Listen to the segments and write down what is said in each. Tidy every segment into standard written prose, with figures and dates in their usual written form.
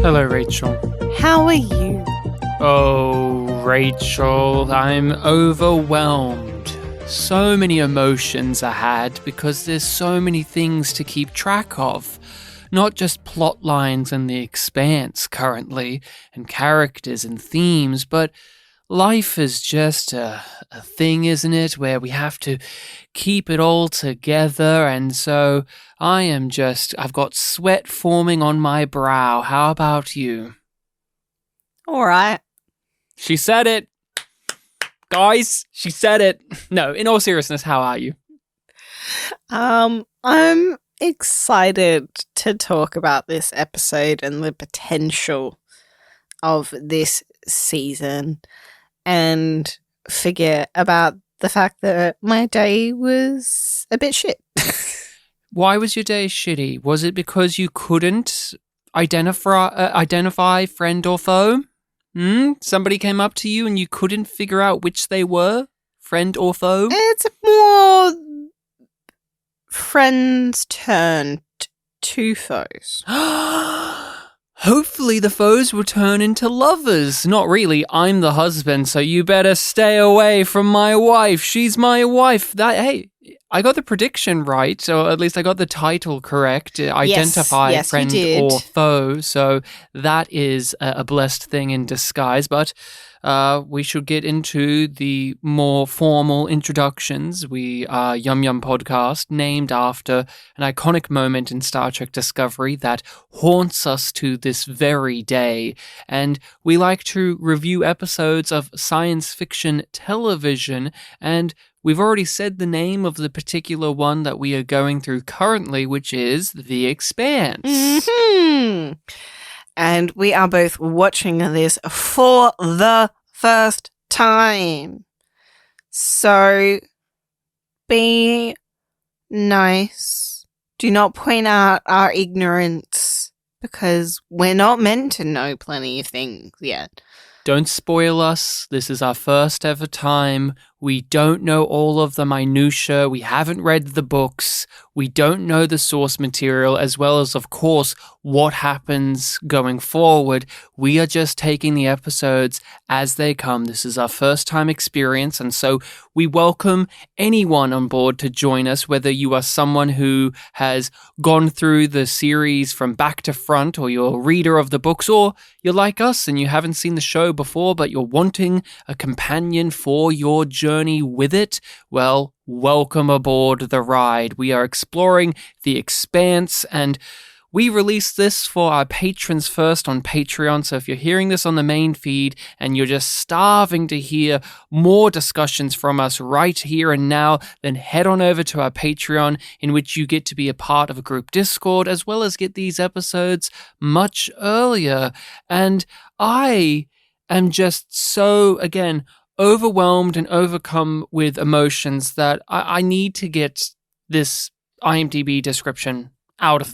Hello, Rachel. How are you? Oh, Rachel, I'm overwhelmed. So many emotions I had because there's so many things to keep track of. Not just plot lines in The Expanse currently, and characters and themes, but life is just a thing, isn't it, where we have to keep it all together, and so I've got sweat forming on my brow. How about you? All right. She said it. Guys, she said it. No, in all seriousness, how are you? I'm excited to talk about this episode and the potential of this season and forget about the fact that my day was a bit shit. Why was your day shitty? Was it because you couldn't identify friend or foe? Somebody came up to you and you couldn't figure out which they were? Friend or foe? It's more friends turned to foes. Hopefully the foes will turn into lovers. Not really. I'm the husband, so you better stay away from my wife. She's my wife. Hey, I got the prediction right, or at least I got the title correct. Identify friend or foe. So that is a blessed thing in disguise. But we should get into the more formal introductions. We are Podcast, named after an iconic moment in Star Trek Discovery that haunts us to this very day. And we like to review episodes of science fiction television, and we've already said the name of the particular one that we are going through currently, which is The Expanse. Mm-hmm. And we are both watching this for the first time. So be nice. Do not point out our ignorance, because we're not meant to know plenty of things yet. Don't spoil us. This is our first ever time. We don't know all of the minutiae. We haven't read the books. We don't know the source material, as well as, of course, what happens going forward. We are just taking the episodes as they come. This is our first time experience, and so we welcome anyone on board to join us, whether you are someone who has gone through the series from back to front, or you're a reader of the books, or you're like us and you haven't seen the show before, but you're wanting a companion for your journey with it. Well, welcome aboard the ride. We are exploring The Expanse, and we release this for our patrons first on Patreon. So if you're hearing this on the main feed and you're just starving to hear more discussions from us right here and now, then head on over to our Patreon, in which you get to be a part of a group Discord, as well as get these episodes much earlier. And I am just so, again, overwhelmed and overcome with emotions that I need to get this IMDb description out of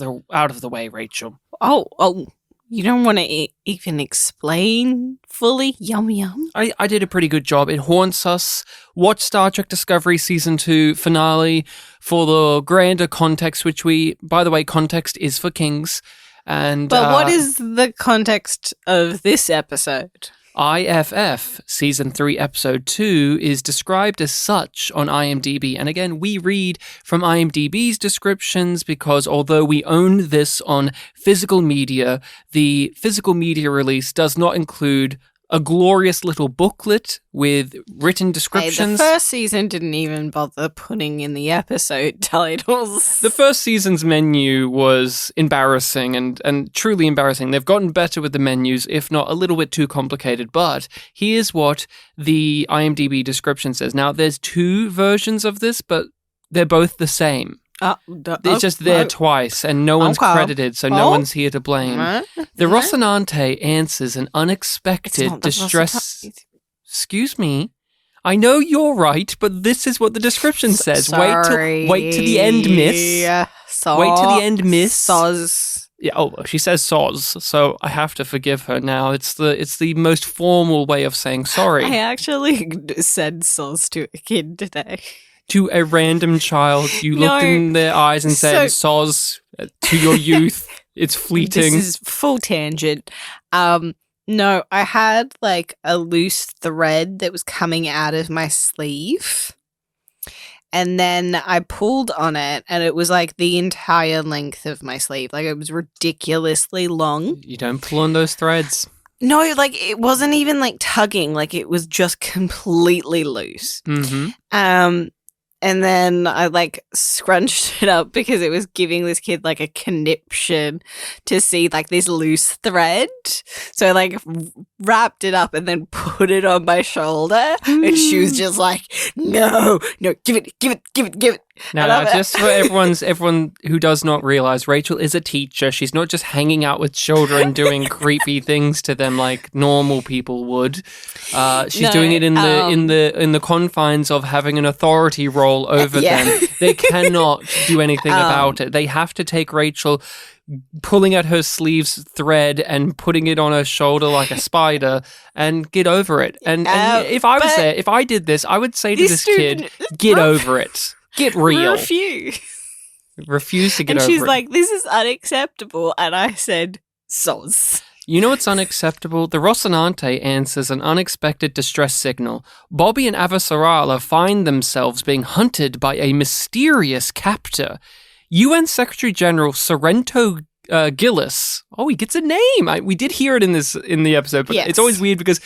the way, Rachel. Oh, you don't want to even explain fully? Yum yum. I did a pretty good job. It haunts us. Watch Star Trek Discovery Season 2 finale for the grander context, which by the way, context is for kings. But what is the context of this episode? IFF Season 3 Episode 2 is described as such on IMDb. And again, we read from IMDb's descriptions because although we own this on physical media, the physical media release does not include a glorious little booklet with written descriptions. The first season didn't even bother putting in the episode titles. The first season's menu was embarrassing and truly embarrassing. They've gotten better with the menus, if not a little bit too complicated. But here's what the IMDb description says. Now, there's two versions of this, but they're both the same. It's just there twice, and no one's credited, so no one's here to blame. The Rocinante answers an unexpected distress. Excuse me. I know you're right, but this is what the description says. Wait to the end, miss. Wait to the end, miss. Soz. Yeah. She says soz, so I have to forgive her now. It's the most formal way of saying sorry. I actually said soz to a kid today. To a random child, you looked in their eyes and said soz to your youth. It's fleeting. This is full tangent. No, I had like a loose thread that was coming out of my sleeve. And then I pulled on it and it was like the entire length of my sleeve. Like it was ridiculously long. You don't pull on those threads. No, like it wasn't even like tugging. Like it was just completely loose. Mm-hmm. And then I like scrunched it up because it was giving this kid like a conniption to see like this loose thread. So I like wrapped it up and then put it on my shoulder. And she was just like, no, give it. Now, just for everyone who does not realize, Rachel is a teacher. She's not just hanging out with children doing creepy things to them like normal people would. She's doing it in the confines of having an authority role over them. They cannot do anything about it. They have to take Rachel pulling at her sleeves thread and putting it on her shoulder like a spider and get over it. And if I was there, if I did this, I would say to this kid, get over it. Get real. Refuse to get over it. And she's like, this is unacceptable. And I said, soz. You know what's unacceptable? The Rocinante answers an unexpected distress signal. Bobby and Avasarala find themselves being hunted by a mysterious captor. UN Secretary General Sorrento Gillis. Oh, he gets a name. We did hear it in the episode, but It's always weird because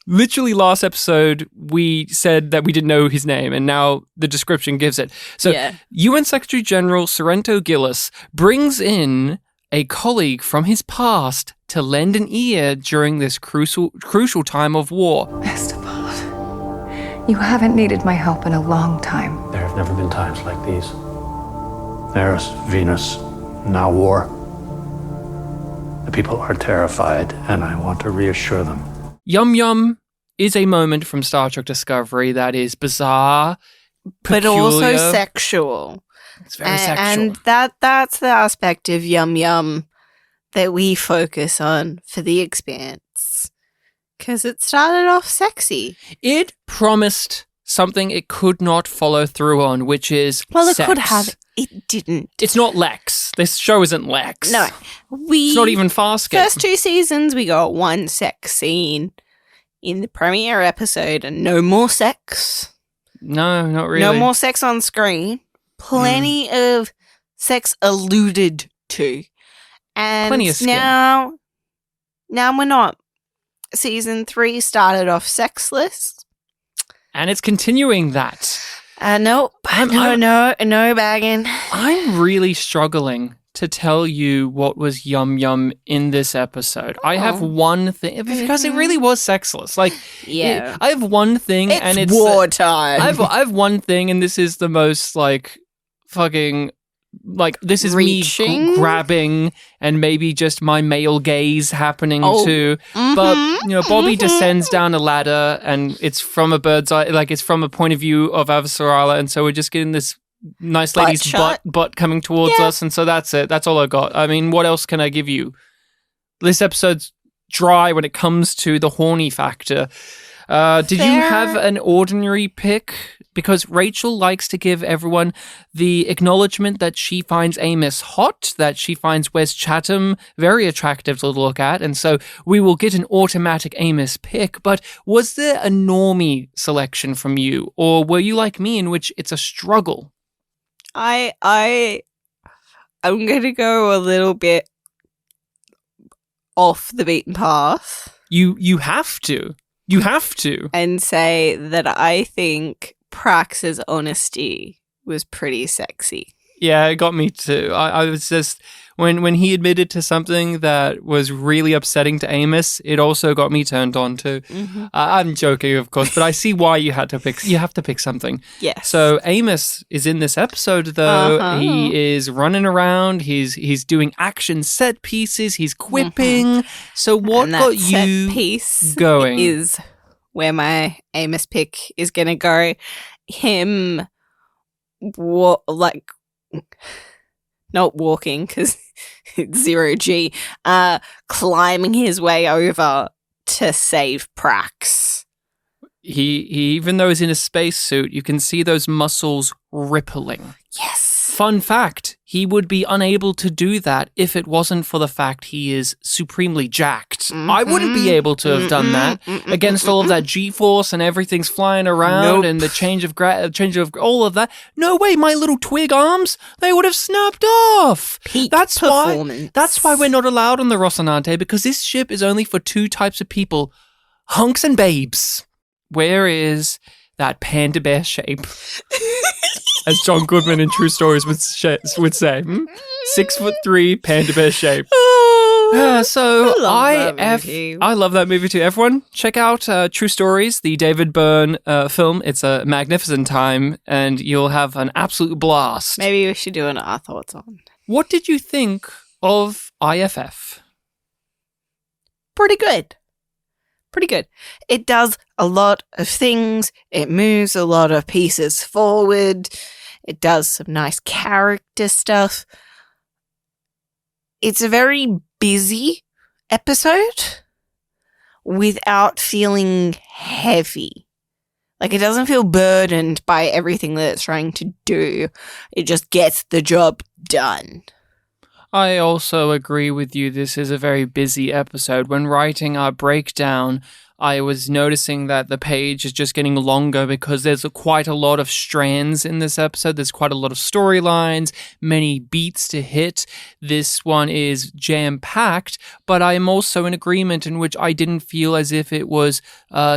literally last episode we said that we didn't know his name, and now the description gives it. So UN Secretary General Sorrento Gillis brings in a colleague from his past to lend an ear during this crucial time of war. Esteban, you haven't needed my help in a long time. There have never been times like these. Eros, Venus, now war. The people are terrified, and I want to reassure them. Yum Yum is a moment from Star Trek Discovery that is bizarre, but also sexual. It's very sexual. And that's the aspect of Yum Yum that we focus on for the Expanse. Because it started off sexy. It promised something it could not follow through on, which is it sex. Could have. It didn't. It's not Lex. This show isn't Lex. No. It's not even Farscape. First 2 seasons, we got one sex scene in the premiere episode and no more sex. No, not really. No more sex on screen. Plenty of sex alluded to. And plenty of skin. Now we're not. Season 3 started off sexless. And it's continuing that. No bagging. I'm really struggling to tell you what was Yum Yum in this episode. I have one thing, because it really was sexless. Like, I have one thing, and it's wartime. I have one thing, and this is the most like fucking. Like, this is reaching? Me grabbing and maybe just my male gaze happening too. But, Bobby descends down a ladder and it's from a bird's eye, like it's from a point of view of Avasarala. And so we're just getting this nice lady's butt coming towards us. And so that's it. That's all I got. I mean, what else can I give you? This episode's dry when it comes to the horny factor. Did you have an ordinary pick? Because Rachel likes to give everyone the acknowledgement that she finds Amos hot, that she finds Wes Chatham very attractive to look at, and so we will get an automatic Amos pick. But was there a normie selection from you, or were you like me in which it's a struggle? I'm going to go a little bit off the beaten path. You have to. You have to. And say that I think Prax's honesty was pretty sexy. Yeah, it got me too. I was just, when he admitted to something that was really upsetting to Amos, it also got me turned on too. Mm-hmm. I'm joking, of course, but I see why you have to pick something. Yes. So Amos is in this episode though. Uh-huh. He is running around. He's doing action set pieces. He's quipping. Mm-hmm. So what got you piece going? Is where my Amos pick is going to go. Him, not walking because it's 0G, climbing his way over to save Prax. He even though he's in a spacesuit, you can see those muscles rippling. Yes. Fun fact, he would be unable to do that if it wasn't for the fact he is supremely jacked. I wouldn't be able to have done that against all of that G-force and everything's flying around and the change of all of that. No way, my little twig arms, they would have snapped off. Peak That's performance. why we're not allowed on the Rocinante, because this ship is only for two types of people, hunks and babes. Where is that panda bear shape? As John Goodman in True Stories would say. 6'3" panda bear shape. So I love that movie too. Everyone, check out True Stories, the David Byrne film. It's a magnificent time, and you'll have an absolute blast. Maybe we should do an Our Thoughts on. What did you think of IFF? Pretty good. It does a lot of things. It moves a lot of pieces forward. It does some nice character stuff. It's a very busy episode without feeling heavy. Like, it doesn't feel burdened by everything that it's trying to do. It just gets the job done. I also agree with you. This is a very busy episode. When writing our breakdown, I was noticing that the page is just getting longer because there's quite a lot of strands in this episode. There's quite a lot of storylines, many beats to hit. This one is jam-packed, but I am also in agreement in which I didn't feel as if it was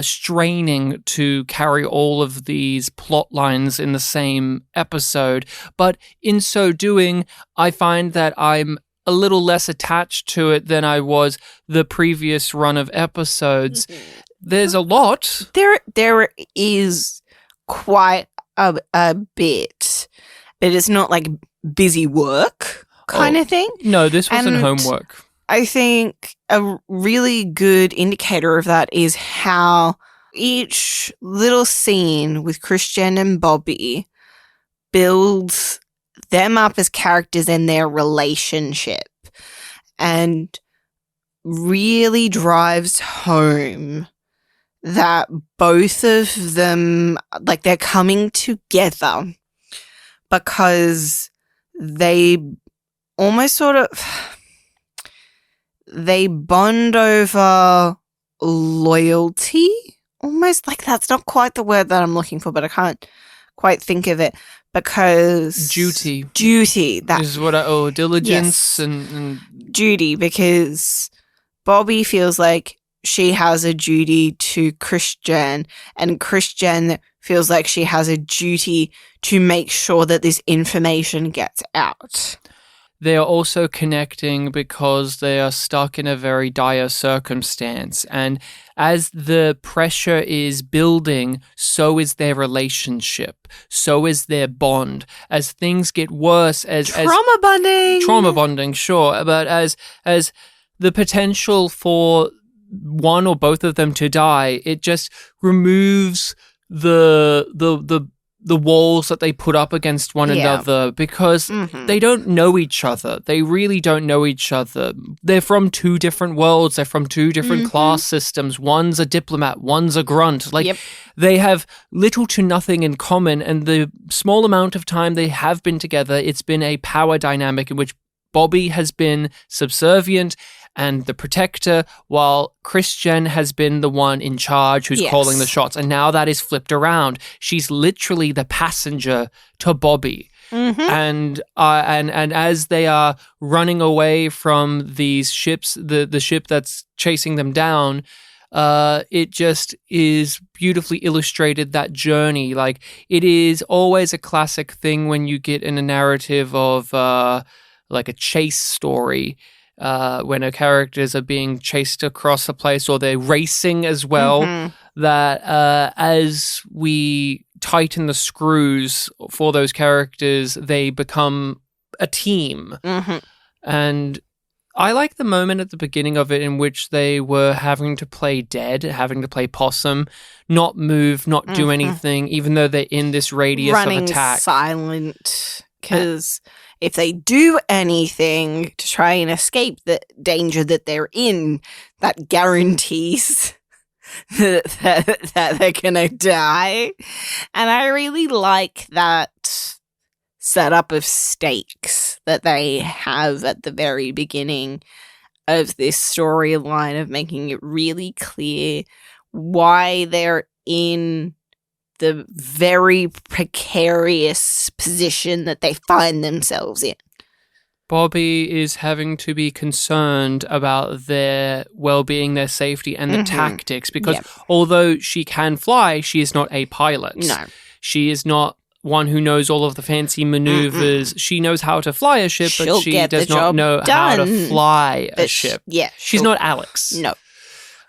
straining to carry all of these plot lines in the same episode. But in so doing, I find that I'm a little less attached to it than I was the previous run of episodes. There's a lot. There is quite a bit, but it's not like busy work kind of thing. No, this wasn't homework. I think a really good indicator of that is how each little scene with Christian and Bobby builds them up as characters and their relationship, and really drives home that both of them, like, they're coming together because they almost sort of, they bond over loyalty, almost. Like, that's not quite the word that I'm looking for, but I can't quite think of it. Because duty. That is what diligence. Yes. and duty, because Bobby feels like she has a duty to Christian, and Christian feels like she has a duty to make sure that this information gets out. They are also connecting because they are stuck in a very dire circumstance. And as the pressure is building, so is their relationship. So is their bond. As things get worse, Trauma bonding, sure. But as the potential for one or both of them to die, it just removes the walls that they put up against one another, because they don't know each other. They really don't know each other. They're from two different worlds. They're from two different class systems. One's a diplomat. One's a grunt. They have little to nothing in common, and the small amount of time they have been together, it's been a power dynamic in which Bobby has been subservient and the protector, while Christian has been the one in charge who's calling the shots. And now that is flipped around. She's literally the passenger to Bobby. And as they are running away from these ships, the ship that's chasing them down, it just is beautifully illustrated, that journey. Like, it is always a classic thing when you get in a narrative of like a chase story, when our characters are being chased across a place, or they're racing as well, that as we tighten the screws for those characters, they become a team. And I like the moment at the beginning of it in which they were having to play dead, having to play possum, not move, not do anything, even though they're in this radius of attack. Running silent, because if they do anything to try and escape the danger that they're in, that guarantees that they're gonna die. And I really like that setup of stakes that they have at the very beginning of this storyline, of making it really clear why they're in the very precarious position that they find themselves in. Bobby is having to be concerned about their well-being, their safety, and the tactics, because although she can fly, she is not a pilot. No. She is not one who knows all of the fancy maneuvers. She knows how to fly a ship, but she does not know how to fly a ship. Yeah. She's not Alex. No.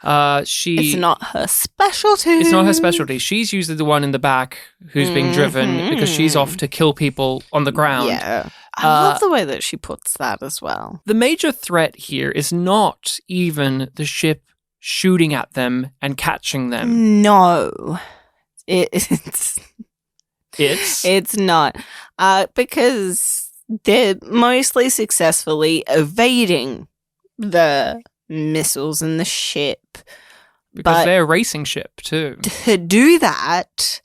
It's not her specialty. It's not her specialty. She's usually the one in the back who's being driven because she's off to kill people on the ground. Yeah. I love the way that she puts that as well. The major threat here is not even the ship shooting at them and catching them. No. It's not. Because they're mostly successfully evading the missiles in the ship. Because they're a racing ship, too. To do that,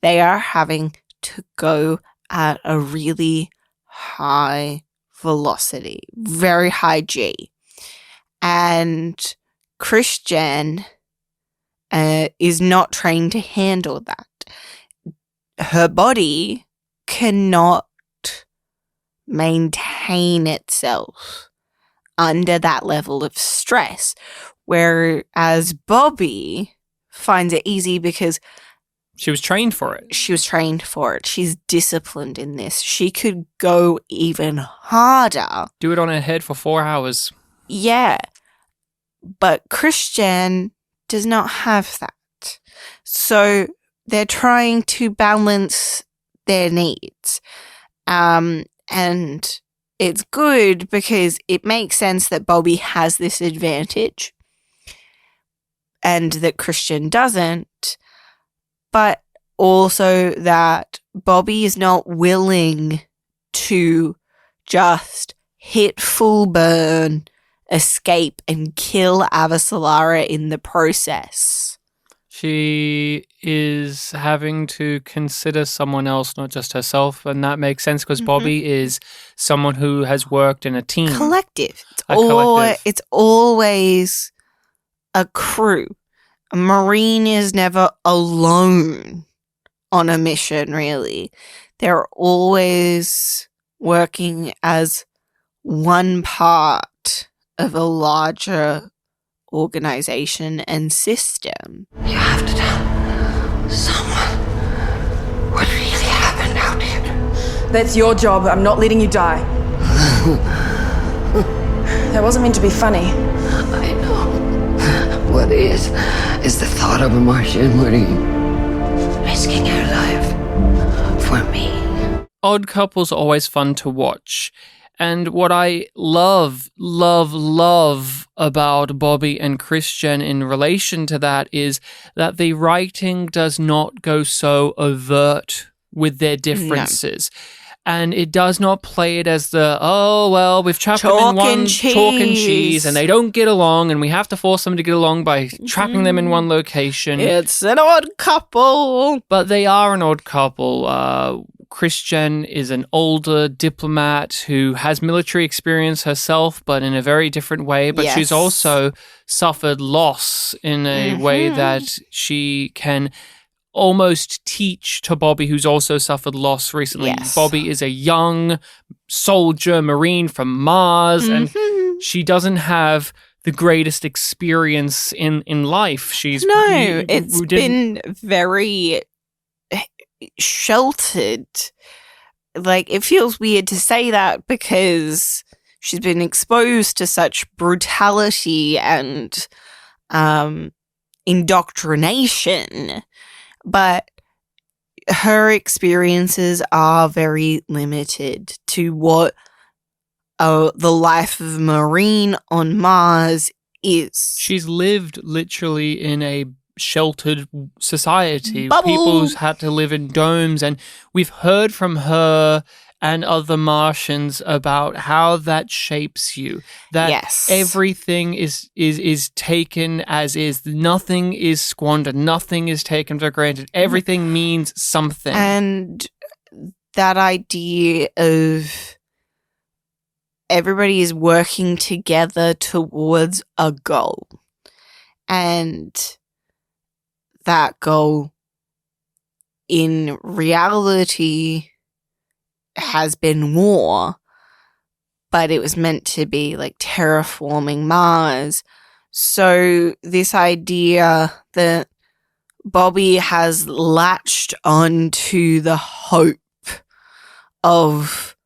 they are having to go at a really high velocity, very high G. And Christian is not trained to handle that. Her body cannot maintain itself under that level of stress, whereas Bobby finds it easy because she was trained for it. She's disciplined in this. She could go even harder. Do it on her head for 4 hours. Yeah. But Christian does not have that. So they're trying to balance their needs. And it's good because it makes sense that Bobby has this advantage and that Christian doesn't. But also that Bobby is not willing to just hit full burn, escape, and kill Avasarala in the process. She is having to consider someone else, not just herself, and that makes sense because Bobby is someone who has worked in a team. Collective. Collective. It's always a crew. A Marine is never alone on a mission, really. They're always working as one part of a larger organization and system. You have to tell someone what really happened out here. That's your job. I'm not letting you die. That wasn't meant to be funny. I know. What is the thought of a Martian Marine risking her life for me? Odd Couple's always fun to watch. And what I love about Bobby and Christian in relation to that is that the writing does not go so overt with their differences. No. And it does not play it as we've trapped them in one chalk and cheese and they don't get along and we have to force them to get along by trapping them in one location. It's an odd couple. But they are an odd couple. Christian is an older diplomat who has military experience herself, but in a very different way. But she's also suffered loss in a way that she can almost teach to Bobby, who's also suffered loss recently. Yes. Bobby is a young soldier, Marine from Mars, and she doesn't have the greatest experience in life. It's been very sheltered. Like, it feels weird to say that because she's been exposed to such brutality and indoctrination, but her experiences are very limited to what the life of a Marine on Mars is. She's lived literally in a sheltered society. Bubble. People's had to live in domes, and we've heard from her and other Martians about how that shapes you. That everything is taken as is. Nothing is squandered. Nothing is taken for granted. Everything means something. And that idea of everybody is working together towards a goal. And that goal in reality has been war, but it was meant to be like terraforming Mars. So this idea that Bobby has latched onto the hope of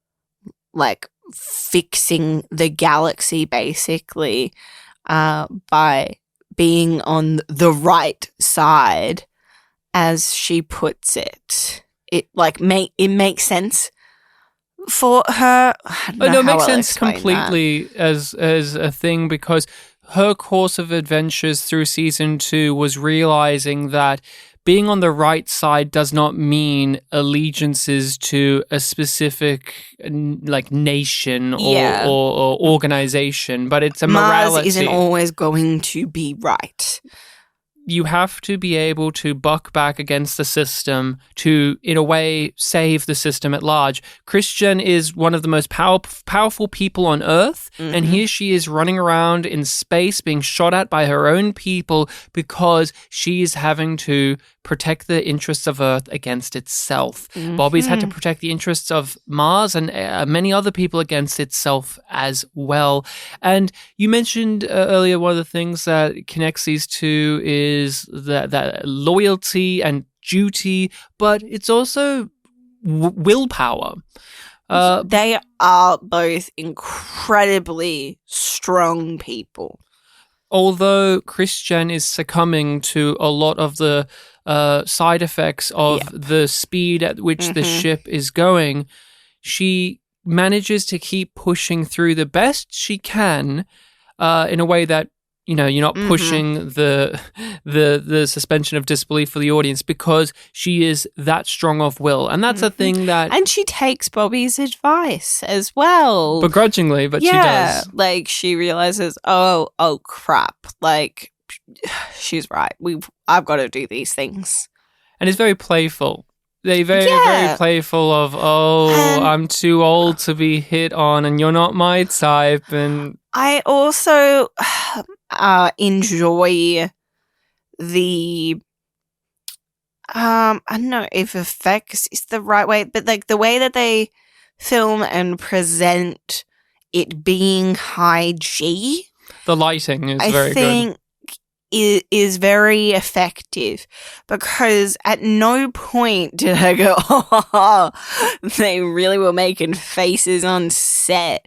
like fixing the galaxy basically by being on the right side, as she puts it. It makes sense for her. No, it makes sense completely as a thing, because her course of adventures through season 2 was realizing that being on the right side does not mean allegiances to a specific like nation or organization, but it's a morality. Mars isn't always going to be right. You have to be able to buck back against the system to, in a way, save the system at large. Christian is one of the most powerful people on Earth, and here she is running around in space being shot at by her own people because she is having to protect the interests of Earth against itself. Bobby's had to protect the interests of Mars and many other people against itself as well. And you mentioned earlier one of the things that connects these two is that loyalty and duty, but it's also willpower. They are both incredibly strong people. Although Christian is succumbing to a lot of the side effects of the speed at which the ship is going, she manages to keep pushing through the best she can in a way that, you know, you're not pushing the suspension of disbelief for the audience, because she is that strong of will. And that's a thing that... And she takes Bobby's advice as well. Begrudgingly, but she does. Like, she realizes, oh crap. Like, she's right. I've got to do these things. And it's very playful. They're very playful of, I'm too old to be hit on and you're not my type. And I also enjoy the I don't know if effects is the right way, but like the way that they film and present it being high G. The lighting is very good. Is very effective, because at no point did I go, oh, they really were making faces on set.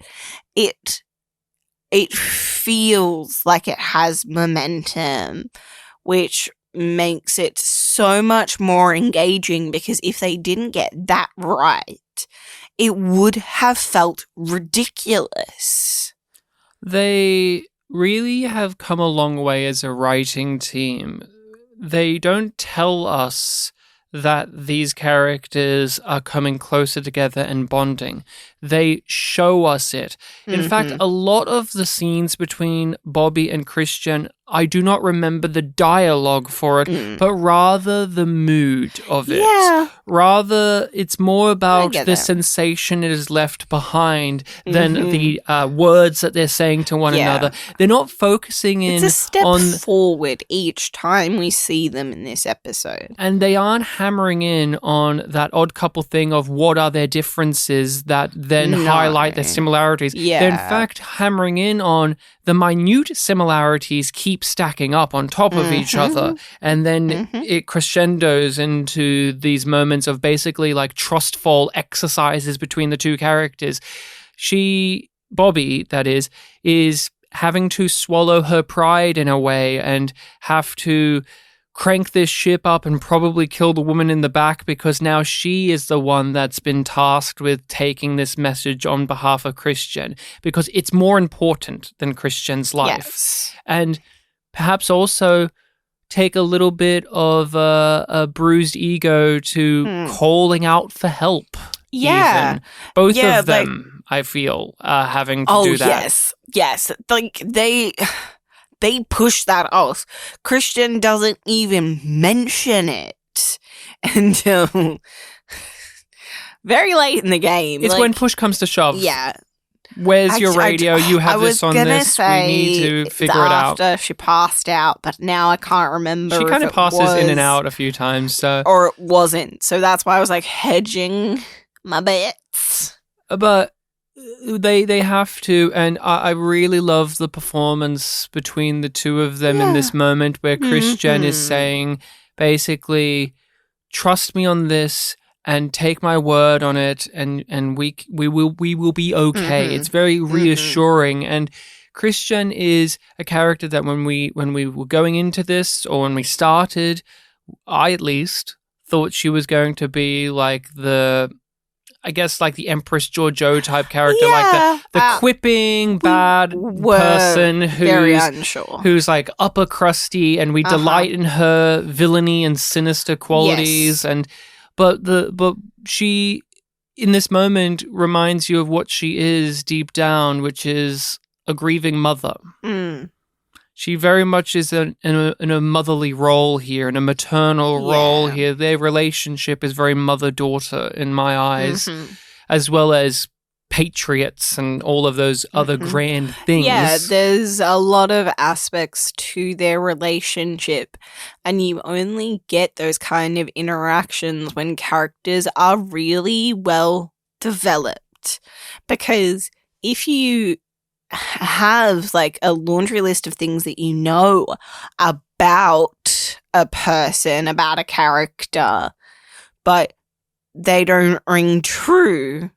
It feels like it has momentum, which makes it so much more engaging, because if they didn't get that right, it would have felt ridiculous. They really have come a long way as a writing team. They don't tell us that these characters are coming closer together and bonding. They show us it. In fact, a lot of the scenes between Bobby and Christian, I do not remember the dialogue for it, but rather the mood of it. Yeah. Rather, it's more about the sensation it has left behind than the words that they're saying to one another. They're not focusing in on... It's a step forward each time we see them in this episode. And they aren't hammering in on that odd couple thing of what are their differences that then highlight their similarities. Yeah. They're in fact hammering in on the minute similarities keep stacking up on top of each other, and then it crescendos into these moments of basically like trust fall exercises between the two characters. Bobby, that is having to swallow her pride in a way and have to crank this ship up and probably kill the woman in the back, because now she is the one that's been tasked with taking this message on behalf of Christian, because it's more important than Christian's life. Yes. And perhaps also take a little bit of a bruised ego to calling out for help. Yeah. Even. Both of them, I feel, having to do that. Yes. Like, they push that off. Christian doesn't even mention it until very late in the game. It's when push comes to shove. Yeah. Where's your radio? You have this on this. We need to figure it out. After she passed out, but now I can't remember. She kind of passes in and out a few times, or it wasn't. So that's why I was like hedging my bets. But they have to, and I really love the performance between the two of them in this moment where Christian is saying, basically, trust me on this. And take my word on it, and we will be okay. It's very reassuring. And Christian is a character that when we were going into this, or when we started, I at least thought she was going to be like the Empress Georgiou type character, like the quipping bad person who's like upper crusty, and we delight in her villainy and sinister qualities and. But she, in this moment, reminds you of what she is deep down, which is a grieving mother. She very much is in a motherly role here, in a maternal role here. Their relationship is very mother-daughter in my eyes, as well as patriots and all of those other grand things. Yeah, there's a lot of aspects to their relationship, and you only get those kind of interactions when characters are really well developed. Because if you have like a laundry list of things that you know about a person, about a character, but they don't ring true,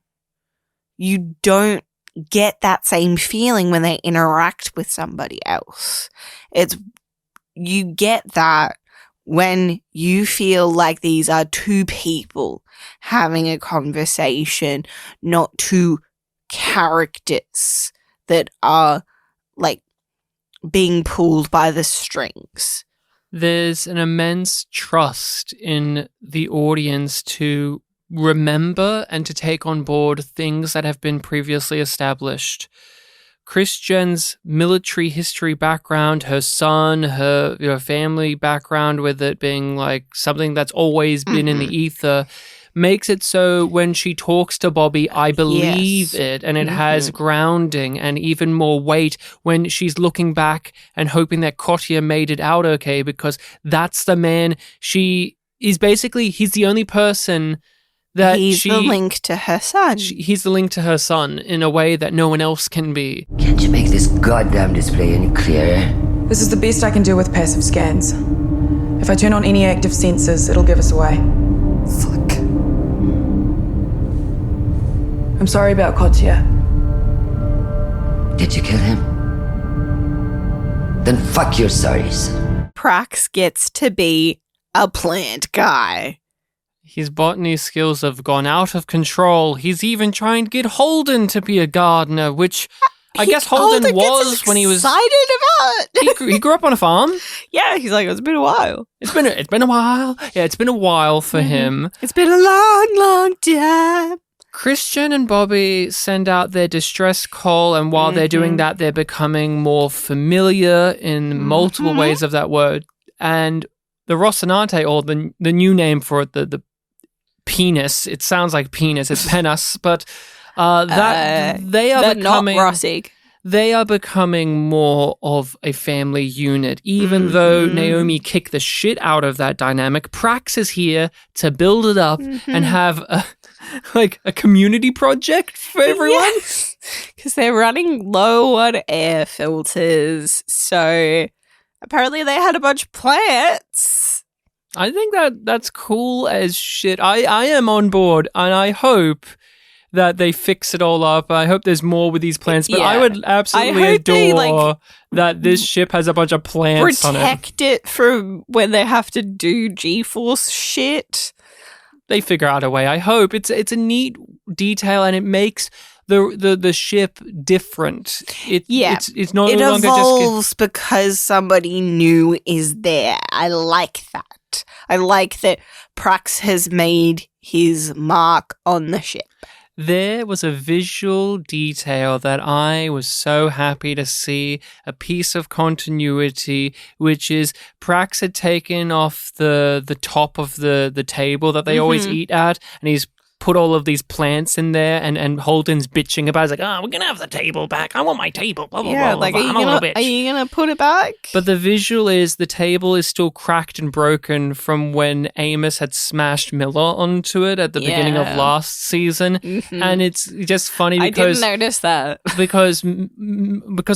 you don't get that same feeling when they interact with somebody else. You get that when you feel like these are two people having a conversation, not two characters that are like being pulled by the strings. There's an immense trust in the audience to remember and to take on board things that have been previously established. Christian's military history background, her son, her family background, with it being like something that's always been in the ether, makes it so when she talks to Bobby, I believe it, and it has grounding and even more weight when she's looking back and hoping that Kotya made it out okay, because that's the man she is. Basically, he's the only person that he's the link to her son. He's the link to her son in a way that no one else can be. Can't you make this goddamn display any clearer? This is the best I can do with passive scans. If I turn on any active sensors, it'll give us away. Fuck. I'm sorry about Kotya. Did you kill him? Then fuck your sorries. Prax gets to be a plant guy. His botany skills have gone out of control. He's even trying to get Holden to be a gardener, which I guess Holden was when he was excited about. He grew up on a farm. Yeah, he's like, it's been a while. It's been a while. Yeah, it's been a while for him. It's been a long, long time. Christian and Bobby send out their distress call, and while they're doing that, they're becoming more familiar in multiple ways of that word. And the Rocinante, or the new name for it, the penis. It sounds like penis. It's penis, but they are becoming not Rossig. They are becoming more of a family unit. Even though Naomi kicked the shit out of that dynamic, Prax is here to build it up and have a community project for everyone. Because they're running low on air filters, so apparently they had a bunch of plants. I think that's cool as shit. I am on board, and I hope that they fix it all up. I hope there's more with these plants, but I would absolutely adore that this ship has a bunch of plants on it. Protect it from when they have to do G-Force shit. They figure out a way. I hope it's a neat detail, and it makes the ship different. It's no longer just. It evolves because somebody new is there. I like that. I like that Prax has made his mark on the ship. There was a visual detail that I was so happy to see, a piece of continuity, which is Prax had taken off the top of the table that they always eat at, and he's put all of these plants in there, and Holden's bitching about it. It's like, oh, we're going to have the table back. I want my table. Blah, blah, Yeah, blah, like, blah, blah. I'm a little bitch. are you gonna put it back? But the visual is the table is still cracked and broken from when Amos had smashed Miller onto it at the beginning of last season. And it's just funny because I didn't notice that. because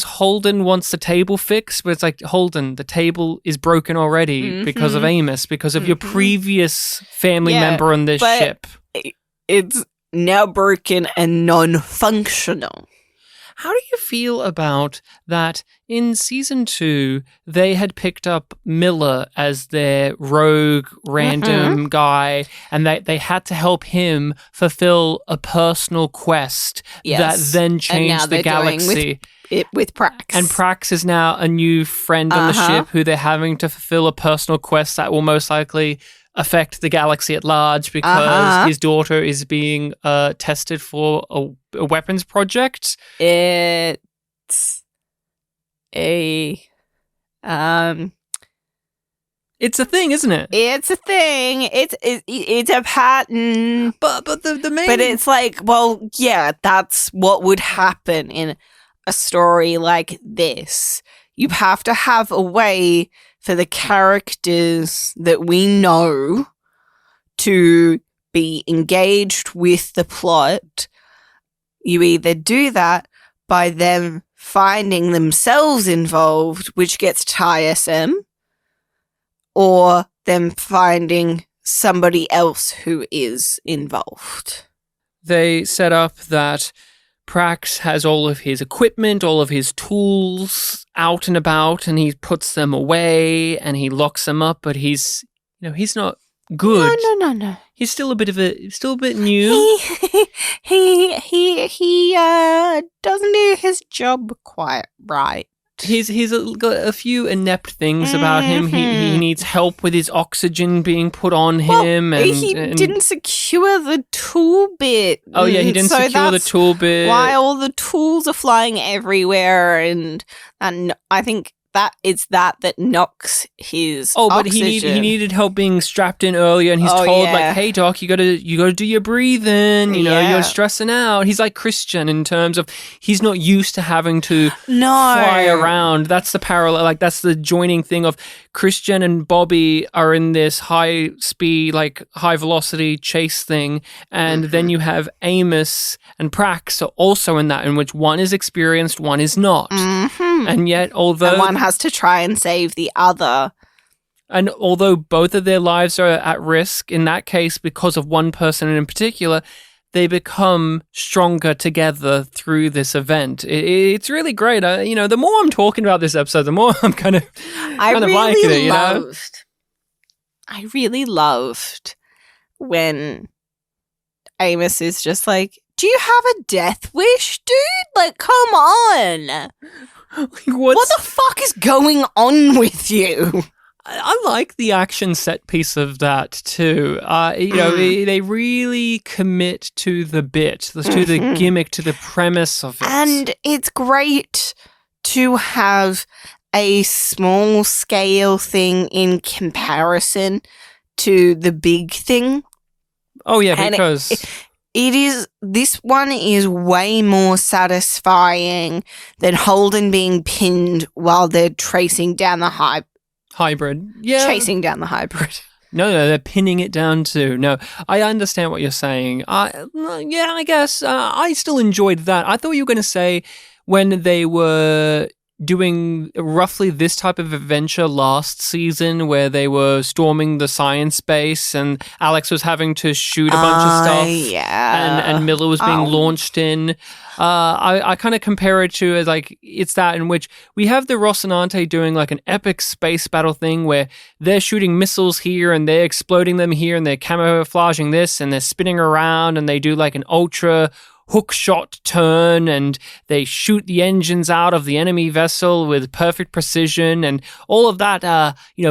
Holden wants the table fixed, but it's like, Holden, the table is broken already because of Amos, because of your previous family member on this ship. It's now broken and non-functional. How do you feel about that in season 2, they had picked up Miller as their rogue random guy, and they had to help him fulfill a personal quest that then changed the galaxy. With Prax. And Prax is now a new friend on the ship who they're having to fulfill a personal quest that will most likely affect the galaxy at large because his daughter is being tested for a weapons project. It's a it's a thing, isn't it? It's a thing. It's a pattern. But the main. But it's like, well, yeah, that's what would happen in a story like this. You have to have a way for the characters that we know to be engaged with the plot. You either do that by them finding themselves involved, which gets tiresome, or them finding somebody else who is involved. They set up that Prax has all of his equipment, all of his tools out and about, and he puts them away and he locks them up, but he's not good. No. He's still a bit new. He doesn't do his job quite right. He's got a few inept things about him. He needs help with his oxygen being put on him. And he didn't secure the tool bit. Oh, yeah, he didn't secure the tool bit. Why all the tools are flying everywhere, and I think that it's that knocks his but oxygen. he needed help being strapped in earlier, and he's told like, hey doc, you gotta do your breathing, you're stressing out. He's like Christian in terms of he's not used to having to fly around. That's the parallel, like that's the joining thing of Christian and Bobby are in this high speed, like high velocity chase thing, and then you have Amos and Prax are also in that, in which one is experienced, one is not. And yet, although one has to try and save the other. And although both of their lives are at risk, in that case, because of one person in particular, they become stronger together through this event. It's really great. The more I'm talking about this episode, the more I'm kind of liking it, I really loved when Amos is just like, do you have a death wish, dude? Like, come on. What the fuck is going on with you? I like the action set piece of that too. They really commit to the bit, to the gimmick, to the premise of it. And it's great to have a small scale thing in comparison to the big thing. Oh yeah, because this one is way more satisfying than Holden being pinned while they're tracing down the hybrid. Yeah. Chasing down the hybrid. No, they're pinning it down too. No, I understand what you're saying. I guess I still enjoyed that. I thought you were going to say when they were doing roughly this type of adventure last season where they were storming the science base and Alex was having to shoot a bunch of stuff and Miller was being launched in. I kind of compare it to as like it's that in which we have the Rocinante doing like an epic space battle thing where they're shooting missiles here and they're exploding them here and they're camouflaging this and they're spinning around and they do like an ultra hook shot turn and they shoot the engines out of the enemy vessel with perfect precision and all of that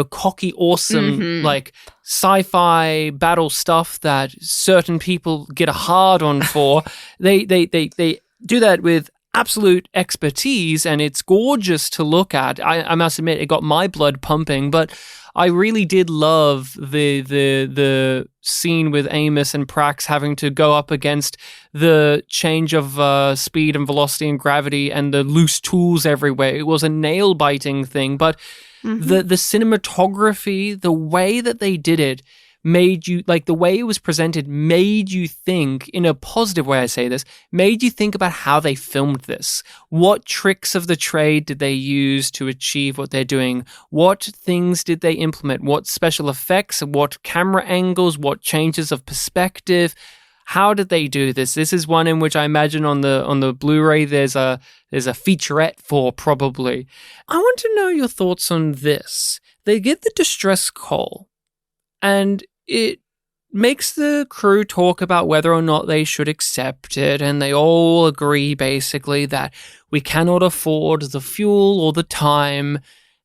cocky awesome like sci-fi battle stuff that certain people get a hard on for. they do that with absolute expertise and it's gorgeous to look at. I must admit it got my blood pumping, but I really did love the scene with Amos and Prax having to go up against the change of speed and velocity and gravity and the loose tools everywhere. It was a nail-biting thing, but the cinematography, the way that they did it, made you, like, the way it was presented made you think, in a positive way I say this, made you think about how they filmed this. What tricks of the trade did they use to achieve what they're doing? What things did they implement? What special effects? What camera angles? What changes of perspective? How did they do this? This is one in which I imagine on the Blu-ray there's a featurette for, probably. I want to know your thoughts on this. They get the distress call, and it makes the crew talk about whether or not they should accept it, and they all agree basically that we cannot afford the fuel or the time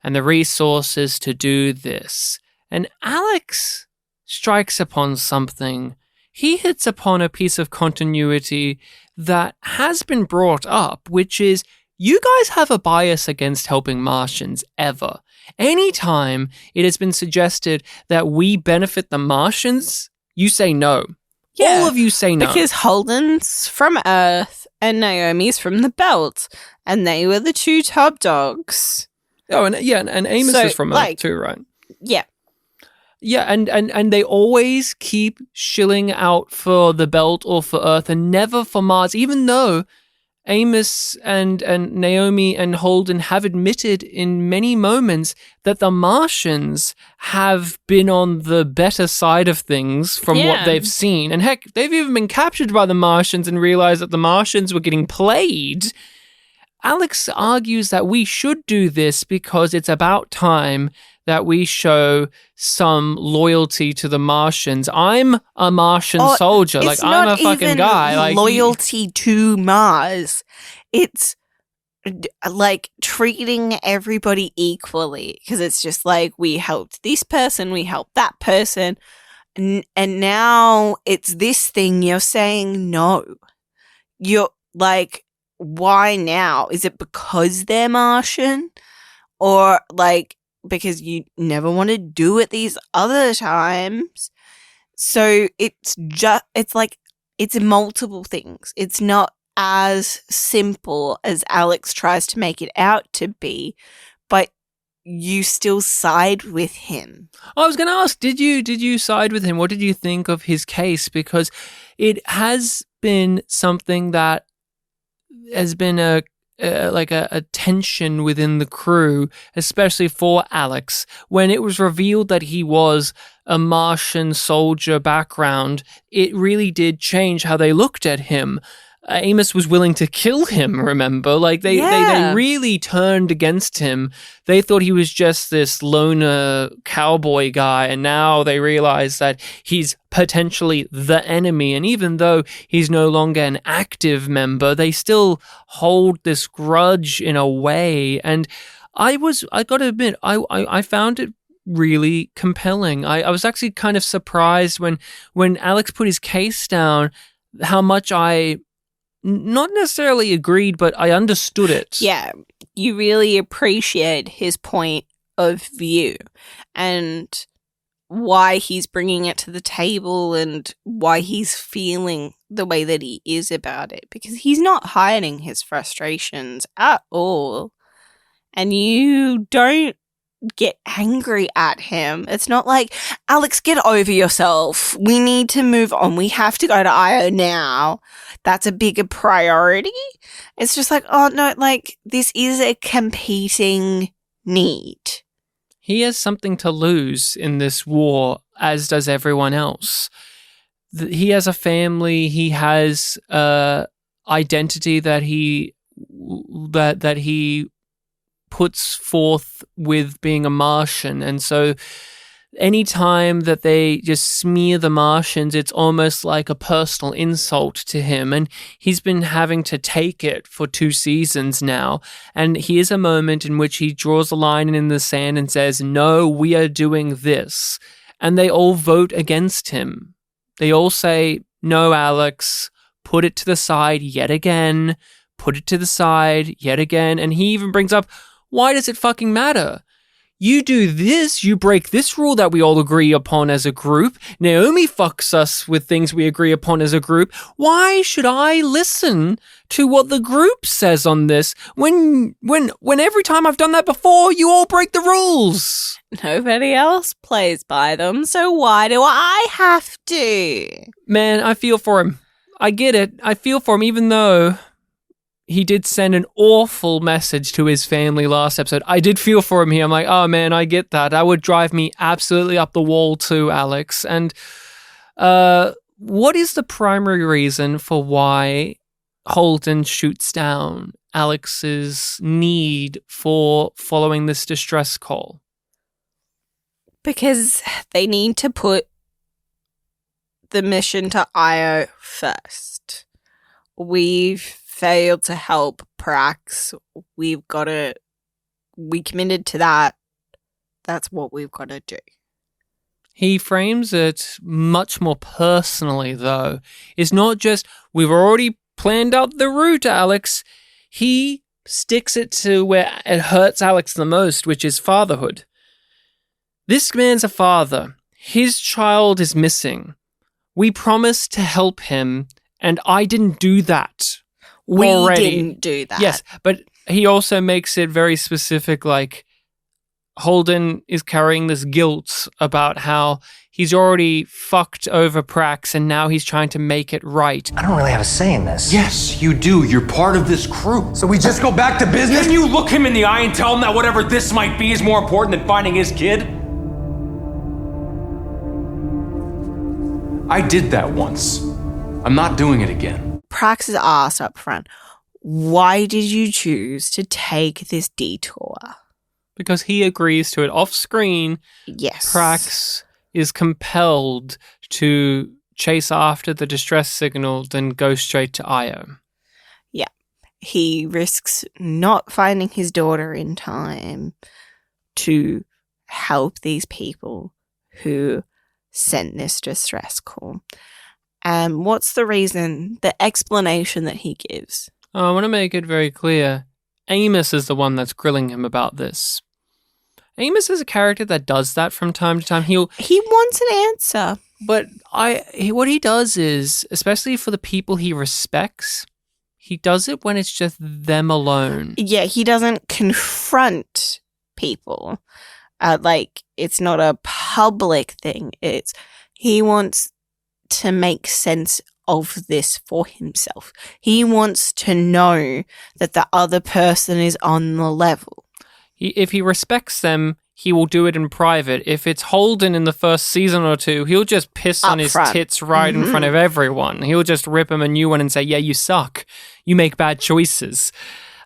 and the resources to do this. And Alex strikes upon something. He hits upon a piece of continuity that has been brought up, which is, you guys have a bias against helping Martians ever. Anytime it has been suggested that we benefit the Martians, you say no. Yeah, all of you say no. Because Holden's from Earth and Naomi's from the Belt, and they were the two top dogs. Oh, and Amos is from Earth too, right? Yeah. Yeah, and they always keep shilling out for the Belt or for Earth and never for Mars, even though Amos and Naomi and Holden have admitted in many moments that the Martians have been on the better side of things from what they've seen. And heck, they've even been captured by the Martians and realized that the Martians were getting played. Alex argues that we should do this because it's about time that we show some loyalty to the Martians. I'm a Martian soldier. Like, I'm a fucking guy. Like, loyalty to Mars. It's like treating everybody equally, because it's just like, we helped this person, we helped that person, and now it's this thing. You're saying no. You're like, why now? Is it because they're Martian? Or like, because you never want to do it these other times? So it's multiple things. It's not as simple as Alex tries to make it out to be, but you still side with him. I was going to ask, did you side with him? What did you think of his case? Because it has been something that has been a tension within the crew, especially for Alex. When it was revealed that he was a Martian soldier background, it really did change how they looked at him. Amos was willing to kill him, remember? Like, they really turned against him. They thought he was just this loner cowboy guy, and now they realize that he's potentially the enemy. And even though he's no longer an active member, they still hold this grudge in a way. And I gotta admit, I found it really compelling. I was actually kind of surprised when Alex put his case down, how much I not necessarily agreed, but I understood it. Yeah, you really appreciate his point of view and why he's bringing it to the table and why he's feeling the way that he is about it, because he's not hiding his frustrations at all. And you don't get angry at him. It's not like, Alex, get over yourself. We need to move on. We have to go to Io now. That's a bigger priority. It's just like, oh no, like, this is a competing need. He has something to lose in this war, as does everyone else. He has a family. He has identity that he puts forth with being a Martian. And so anytime that they just smear the Martians, it's almost like a personal insult to him. And he's been having to take it for 2 seasons now. And here's a moment in which he draws a line in the sand and says, no, we are doing this. And they all vote against him. They all say, no, Alex, put it to the side yet again. Put it to the side yet again. And he even brings up, why does it fucking matter? you do this, you break this rule that we all agree upon as a group. Naomi fucks us with things we agree upon as a group. Why should I listen to what the group says on this when every time I've done that before, you all break the rules? Nobody else plays by them, so why do I have to? Man, I feel for him. I get it. I feel for him, even though he did send an awful message to his family last episode. I did feel for him here. I'm like, oh man, I get that. That would drive me absolutely up the wall too, Alex. And what is the primary reason for why Holden shoots down Alex's need for following this distress call? Because they need to put the mission to Io first. We've failed to help Prax. We committed to that. That's what we've got to do. He frames it much more personally, though. It's not just, we've already planned out the route, Alex. He sticks it to where it hurts Alex the most, which is fatherhood. This man's a father. His child is missing. We promised to help him, and I didn't do that. We already. didn't do that. Yes, but he also makes it very specific, like Holden is carrying this guilt about how he's already fucked over Prax and now he's trying to make it right. I don't really have a say in this. Yes, you do. You're part of this crew. So we just go back to business? Can you look him in the eye and tell him that whatever this might be is more important than finding his kid? I did that once. I'm not doing it again. Prax is asked up front, why did you choose to take this detour? Because he agrees to it off screen. Yes. Prax is compelled to chase after the distress signal, then go straight to Io. Yeah. He risks not finding his daughter in time to help these people who sent this distress call. What's the reason, the explanation that he gives? I want to make it very clear. Amos is the one that's grilling him about this. Amos is a character that does that from time to time. He wants an answer. But what he does is, especially for the people he respects, he does it when it's just them alone. Yeah, he doesn't confront people. It's not a public thing. He wants to make sense of this for himself. He wants to know that the other person is on the level. If he respects them, he will do it in private. If it's Holden in the first season or two, he'll just piss on his tits right in front of everyone. He'll just rip him a new one and say, yeah, you suck. You make bad choices.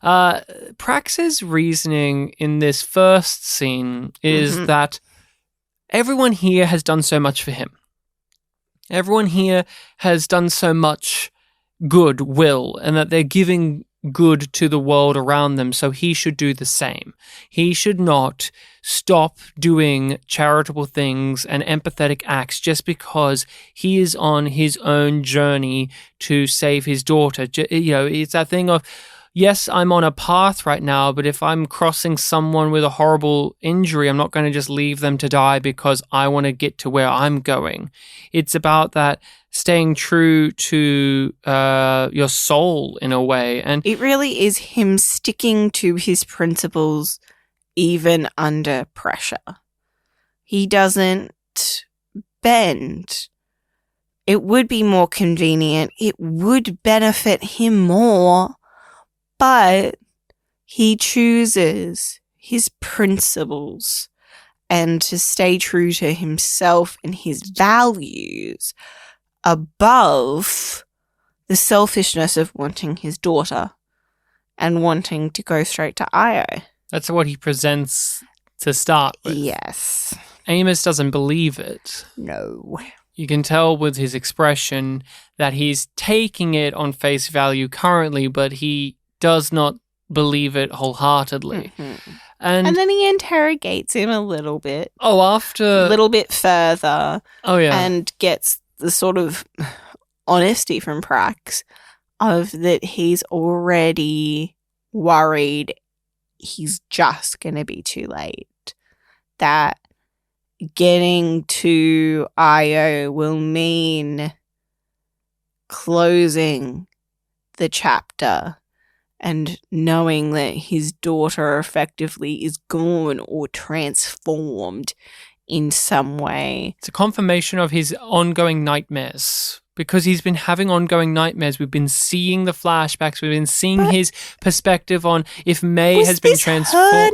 Prax's reasoning in this first scene is that everyone here has done so much for him. Everyone here has done so much goodwill, and that they're giving good to the world around them, so he should do the same. He should not stop doing charitable things and empathetic acts just because he is on his own journey to save his daughter. It's that thing of, yes, I'm on a path right now, but if I'm crossing someone with a horrible injury, I'm not going to just leave them to die because I want to get to where I'm going. It's about that staying true to your soul in a way. And it really is him sticking to his principles even under pressure. He doesn't bend. It would be more convenient. It would benefit him more. But he chooses his principles and to stay true to himself and his values above the selfishness of wanting his daughter and wanting to go straight to Io. That's what he presents to start with. Yes. Amos doesn't believe it. No. You can tell with his expression that he's taking it on face value currently, but he does not believe it wholeheartedly. And then he interrogates him a little bit. Oh, after... A little bit further. Oh, yeah. And gets the sort of honesty from Prax of that he's already worried he's just going to be too late. that getting to Io will mean closing the chapter and knowing that his daughter effectively is gone or transformed in some way. It's a confirmation of his ongoing nightmares. Because he's been having ongoing nightmares. We've been seeing the flashbacks. We've been seeing his perspective on if May has been transformed.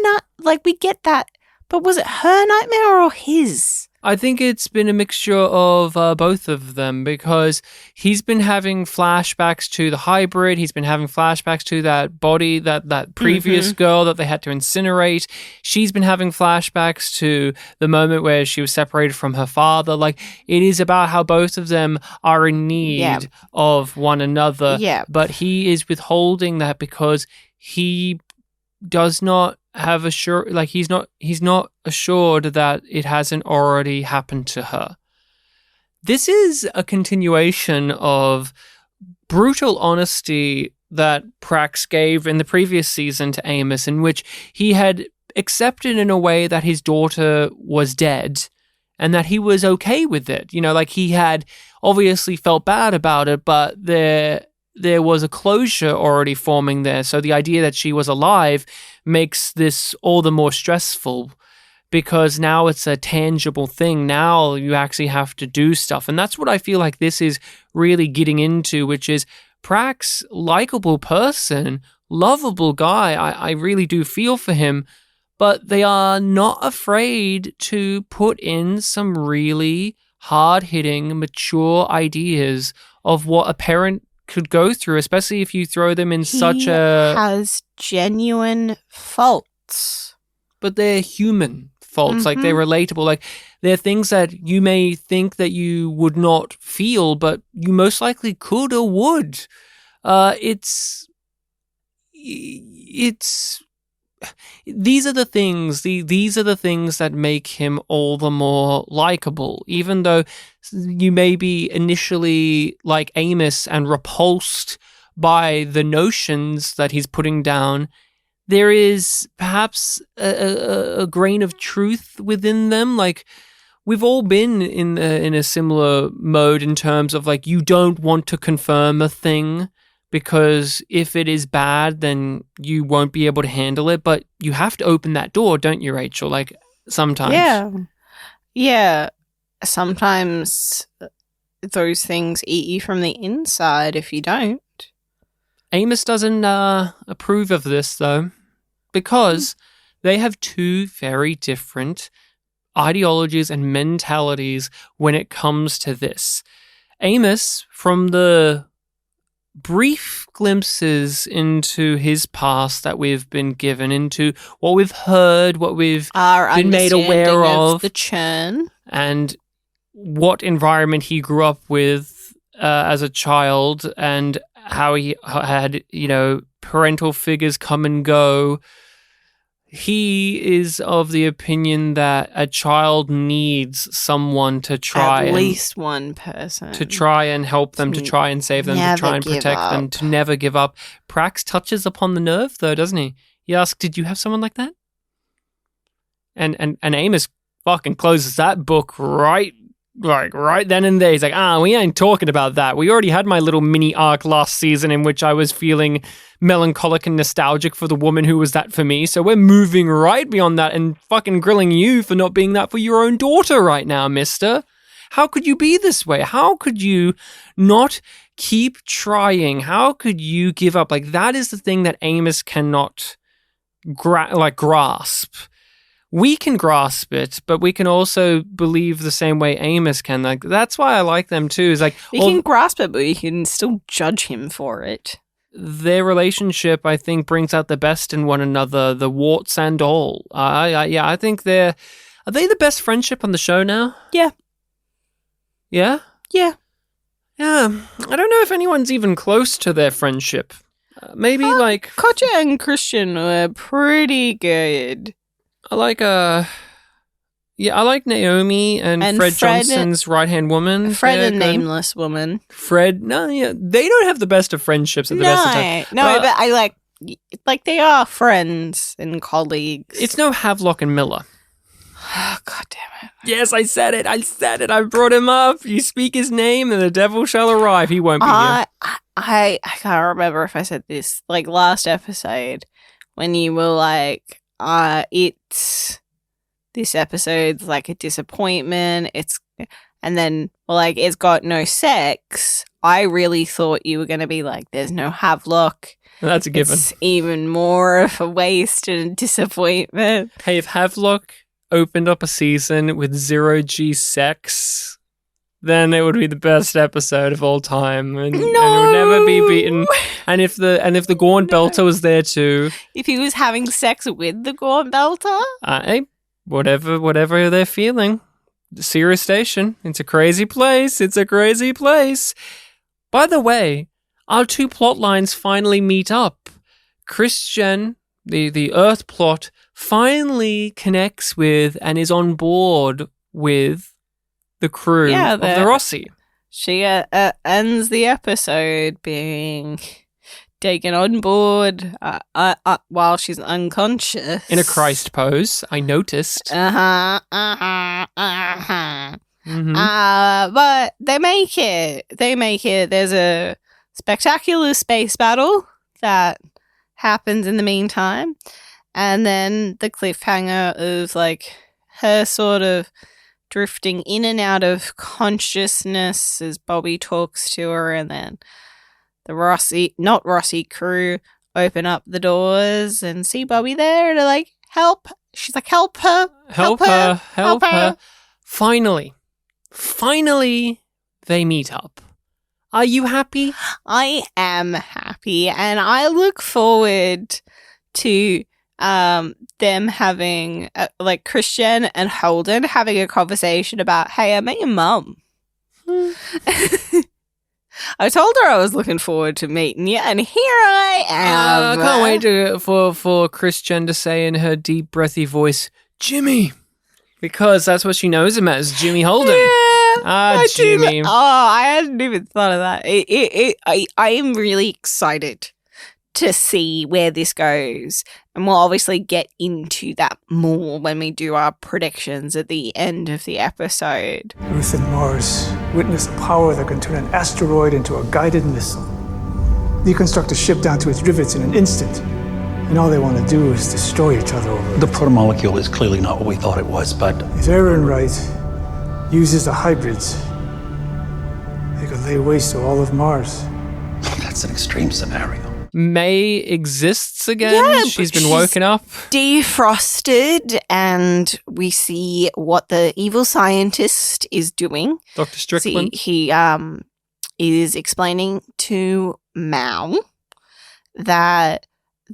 We get that. But was it her nightmare or his? I think it's been a mixture of both of them because he's been having flashbacks to the hybrid. He's been having flashbacks to that body, that previous girl that they had to incinerate. She's been having flashbacks to the moment where she was separated from her father. Like, it is about how both of them are in need of one another. Yeah. But he is withholding that because he does not have he's not assured that it hasn't already happened to her. This is a continuation of brutal honesty that Prax gave in the previous season to Amos, in which he had accepted in a way that his daughter was dead and that he was okay with it. You know, like, he had obviously felt bad about it, but there was a closure already forming there. So the idea that she was alive makes this all the more stressful because now it's a tangible thing. Now you actually have to do stuff. And that's what I feel like this is really getting into, which is Prax, likable person, lovable guy. I really do feel for him, but they are not afraid to put in some really hard-hitting, mature ideas of what a parent could go through, especially if you throw them in such a... has genuine faults. But they're human faults, like, they're relatable. Like, they're things that you may think that you would not feel, but you most likely could or would. These are the things that make him all the more likable, even though you may be initially like Amos and repulsed by the notions that he's putting down. There is perhaps a grain of truth within them. Like, we've all been in a similar mode in terms of, like, you don't want to confirm a thing because if it is bad, then you won't be able to handle it. But you have to open that door, don't you, Rachel? Like, sometimes. Yeah. Sometimes those things eat you from the inside if you don't. Amos doesn't approve of this, though, because they have two very different ideologies and mentalities when it comes to this. Amos, from the brief glimpses into his past that we've been given, into what we've heard, what we've been made aware of, the churn, and what environment he grew up with as a child, and how he had, parental figures come and go. He is of the opinion that a child needs someone to try, at least one person, to try and help them, to try and save them, to try and protect them, to never give up. Prax touches upon the nerve, though, doesn't he? He asks, "Did you have someone like that?" And Amos fucking closes that book right then and there. He's like, we ain't talking about that. We already had my little mini arc last season in which I was feeling melancholic and nostalgic for the woman who was that for me. So we're moving right beyond that and fucking grilling you for not being that for your own daughter right now, mister. How could you be this way? How could you not keep trying? How could you give up? Like, that is the thing that Amos cannot grasp. We can grasp it, but we can also believe the same way Amos can. Like, that's why I like them too. Is like, we can grasp it, but we can still judge him for it. Their relationship, I think, brings out the best in one another, the warts and all. I think are they the best friendship on the show now? Yeah. Yeah? Yeah. Yeah. I don't know if anyone's even close to their friendship. Maybe like Katja and Christian were pretty good. I like Naomi and Fred Johnson's right-hand woman. Fred, a nameless woman. Fred, they don't have the best of friendships at the best of times. No, but I like they are friends and colleagues. It's no Havelock and Miller. Oh, God damn it. Yes, I said it. I brought him up. You speak his name and the devil shall arrive. He won't be here. I can't remember if I said this, like, last episode when you were like, this episode's like a disappointment. And then, like, it's got no sex. I really thought you were going to be like, there's no Havelock. That's a given. It's even more of a waste and a disappointment. Hey, if Havelock opened up a season with 0G sex, then it would be the best episode of all time, and it would never be beaten. And if the Gaunt Belter was there too, if he was having sex with the Gaunt Belter, hey, whatever they're feeling, Sirius Station, it's a crazy place. It's a crazy place. By the way, our two plot lines finally meet up. Christian, the Earth plot, finally connects with and is on board with the crew of the Rossi. She ends the episode being taken on board while she's unconscious. In a Christ pose, I noticed. But they make it. There's a spectacular space battle that happens in the meantime. And then the cliffhanger of, like, her sort of drifting in and out of consciousness as Bobby talks to her, and then the not Rossi crew open up the doors and see Bobby there to, like, help. She's like, help her. Help her. Finally, they meet up. Are you happy? I am happy, and I look forward to them having, like, Christian and Holden having a conversation about, hey, I met your mum. I told her I was looking forward to meeting you, and here I am. I can't wait for Christian to say in her deep, breathy voice, Jimmy. Because that's what she knows him as, Jimmy Holden. Yeah, Jimmy. I hadn't even thought of that. I am really excited to see where this goes. And we'll obviously get into that more when we do our predictions at the end of the episode. Earth and Mars witness a power that can turn an asteroid into a guided missile. Deconstruct a ship down to its rivets in an instant. And all they want to do is destroy each other over it. The protomolecule is clearly not what we thought it was, but If Ehrenreich uses the hybrids, they could lay waste to all of Mars. that's an extreme scenario. May exists again. Yeah, she's but been woken up. Defrosted, and we see what the evil scientist is doing. Dr. Strickland. He is explaining to Mao that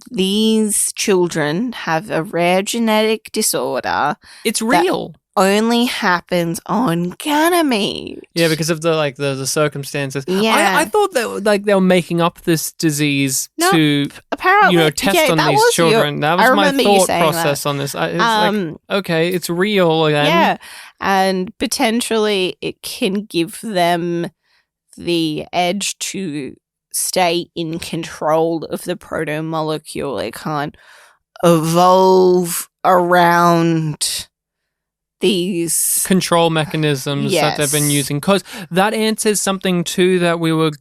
these children have a rare genetic disorder. It's real. Only happens on Ganymede. Yeah, because of the circumstances. Yeah. I thought that they were making up this disease to apparently test on that these was children. That was my remember you thought saying process that. on this. It's like, okay, it's real again. Yeah, and potentially it can give them the edge to stay in control of the proto-molecule. It can't evolve around these control mechanisms that they've been using, because that answers something too that we were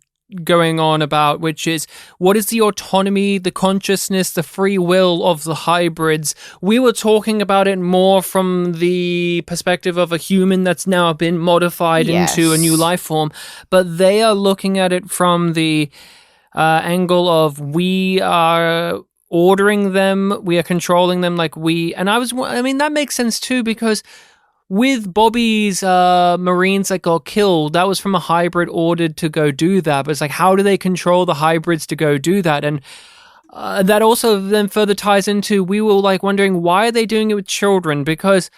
going on about, which is what is the autonomy, the consciousness, the free will of the hybrids. We were talking about it more from the perspective of a human that's now been modified into a new life form, but they are looking at it from the angle of we are ordering them, we are controlling them, that makes sense too, because with Bobby's Marines that got killed, that was from a hybrid ordered to go do that. But it's like, how do they control the hybrids to go do that? And that also then further ties into, we were like wondering, why are they doing it with children? Because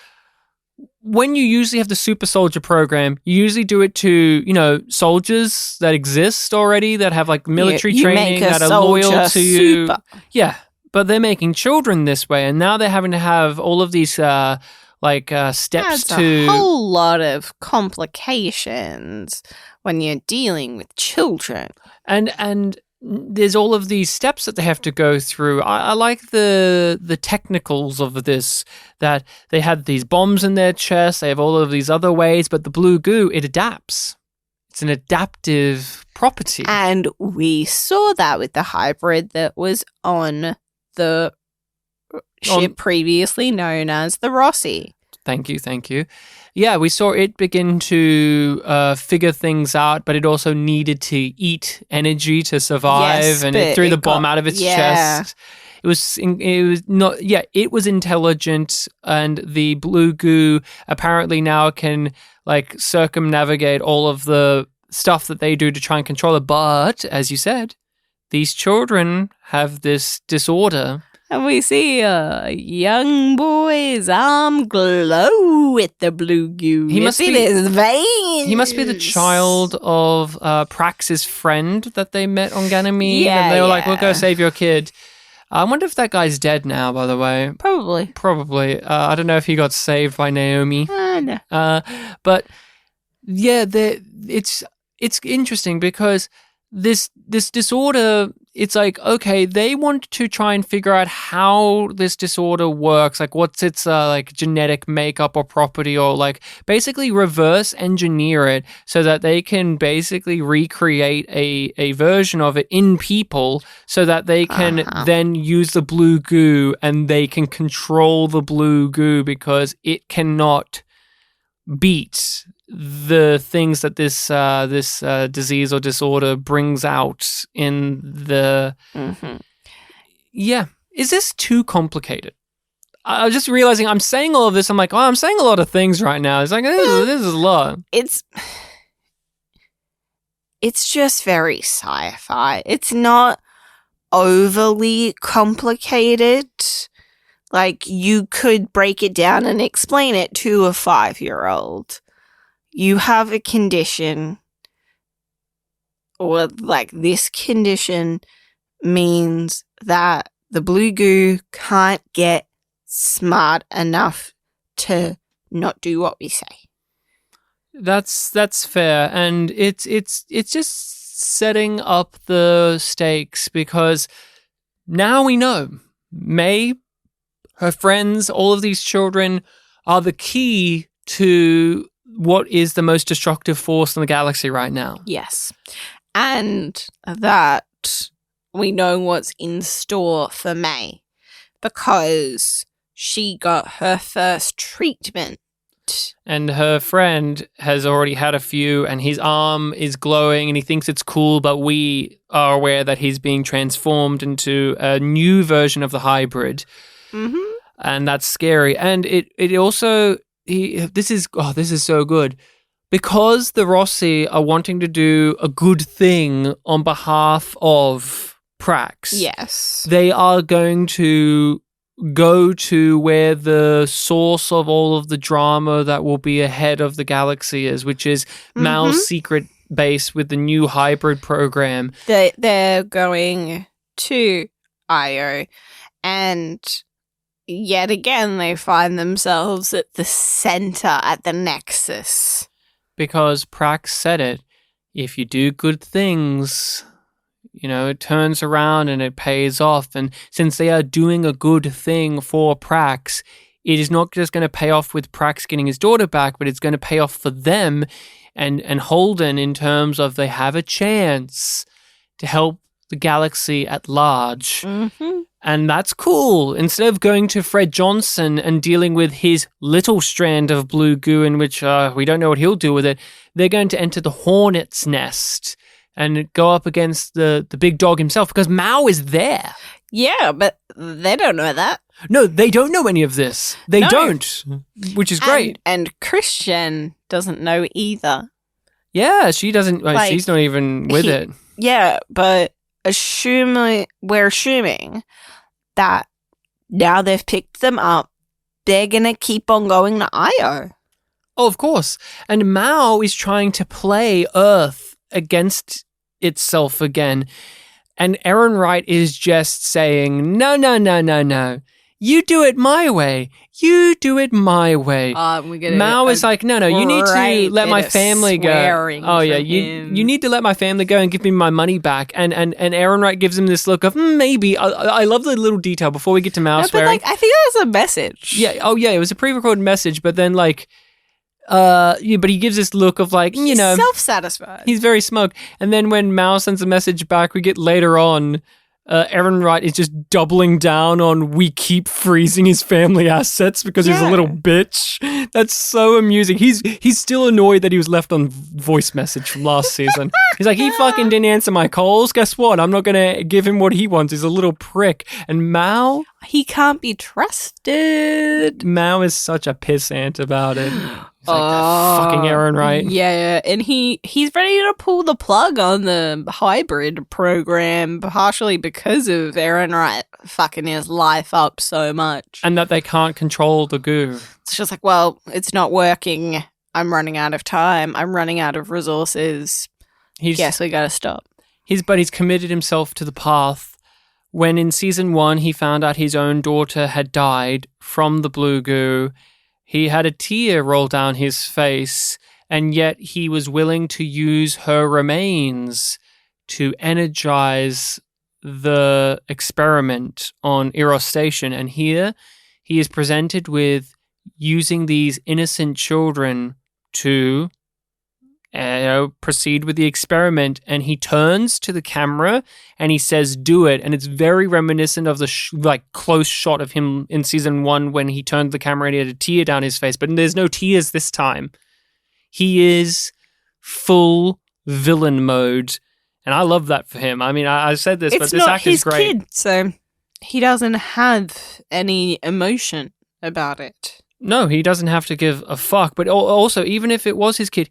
when you usually have the super soldier program, you usually do it to, soldiers that exist already, that have like military training, that are loyal to you. Yeah, but they're making children this way. And now they're having to have all of these steps to a whole lot of complications when you're dealing with children. And there's all of these steps that they have to go through. I like the technicals of this, that they had these bombs in their chest, they have all of these other ways, but the blue goo, it adapts. It's an adaptive property. And we saw that with the hybrid that was on the ship previously known as the Rossi. Thank you. Yeah, we saw it begin to figure things out, but it also needed to eat energy to survive, Yes, and but it threw the it bomb got- out of its yeah. chest. It was intelligent, and the blue goo apparently now can like circumnavigate all of the stuff that they do to try and control it. But as you said, these children have this disorder. And we see a young boy's arm glow with the blue goo. He must see be- his veins. He must be the child of Prax's friend that they met on Ganymede, Yeah, and they were like, "We'll go yeah. save your kid." I wonder if that guy's dead now, by the way. Probably. I don't know if he got saved by Naomi. No. But yeah, it's interesting because this disorder, it's like, okay, they want to try and figure out how this disorder works, like what's its like genetic makeup or property, or like basically reverse engineer it so that they can basically recreate a version of it in people so that they can then use the blue goo and they can control the blue goo because it cannot beat the things that this disease or disorder brings out in the... Yeah. Is this too complicated? I was just realizing I'm saying all of this. I'm like, I'm saying a lot of things right now. It's like, this is a lot. It's just very sci-fi. It's not overly complicated. Like, you could break it down and explain it to a 5-year-old. You have a condition, or like this condition means that the blue goo can't get smart enough to not do what we say. That's fair, and it's just setting up the stakes because now we know May, her friends, all of these children are the key to what is the most destructive force in the galaxy right now. Yes. And that we know what's in store for May because she got her first treatment. And her friend has already had a few, and his arm is glowing, and he thinks it's cool, but we are aware that he's being transformed into a new version of the hybrid. Mm-hmm. And that's scary. And it also... This is so good because the Rossi are wanting to do a good thing on behalf of Prax. Yes. They are going to go to where the source of all of the drama that will be ahead of the galaxy is, which is Mal's secret base with the new hybrid program. They're going to Io, and yet again, they find themselves at the center, at the nexus. Because Prax said it. If you do good things, it turns around and it pays off. And since they are doing a good thing for Prax, it is not just going to pay off with Prax getting his daughter back, but it's going to pay off for them and Holden in terms of they have a chance to help the galaxy at large. Mm-hmm. And that's cool. Instead of going to Fred Johnson and dealing with his little strand of blue goo in which we don't know what he'll do with it, they're going to enter the hornet's nest and go up against the big dog himself because Mao is there. Yeah, but they don't know that. No, they don't know any of this. They don't, which is great. And Christian doesn't know either. Yeah, she doesn't. She's not even with it. Yeah, but we're assuming that now they've picked them up, they're going to keep on going to Io. Oh, of course. And Mao is trying to play Earth against itself again. And Aaron Wright is just saying, no. You do it my way. You do it my way. We get Mao is like, no, you need to let my family go. Oh yeah, you need to let my family go and give me my money back. And Aaron Wright gives him this look of maybe. I love the little detail before we get to Mao swearing. But I think that was a message. Yeah. Oh yeah, it was a pre-recorded message, but then but he gives this look of He's self-satisfied. He's very smug. And then when Mao sends a message back, we get later on. Aaron Wright is just doubling down on we keep freezing his family assets because he's a little bitch. That's so amusing. He's still annoyed that he was left on voice message from last season. He's like, he fucking didn't answer my calls. Guess what? I'm not going to give him what he wants. He's a little prick. And Mao? He can't be trusted. Mao is such a pissant about it. He's like, that fucking Aaron Wright. Yeah, and he's ready to pull the plug on the hybrid program, partially because of Aaron Wright fucking his life up so much. And that they can't control the goo. It's just like, well, it's not working. I'm running out of time. I'm running out of resources. Guess we gotta stop. But he's committed himself to the path. When in season 1 he found out his own daughter had died from the blue goo, he had a tear roll down his face, and yet he was willing to use her remains to energize the experiment on Eros Station. And here he is presented with using these innocent children to proceed with the experiment, and he turns to the camera and he says, do it. And it's very reminiscent of the close shot of him in season 1 when he turned the camera and he had a tear down his face, but there's no tears this time. He is full villain mode, and I love that for him. I mean, I said this, but this actor's great. It's not his kid, so he doesn't have any emotion about it. No, he doesn't have to give a fuck, but also, even if it was his kid,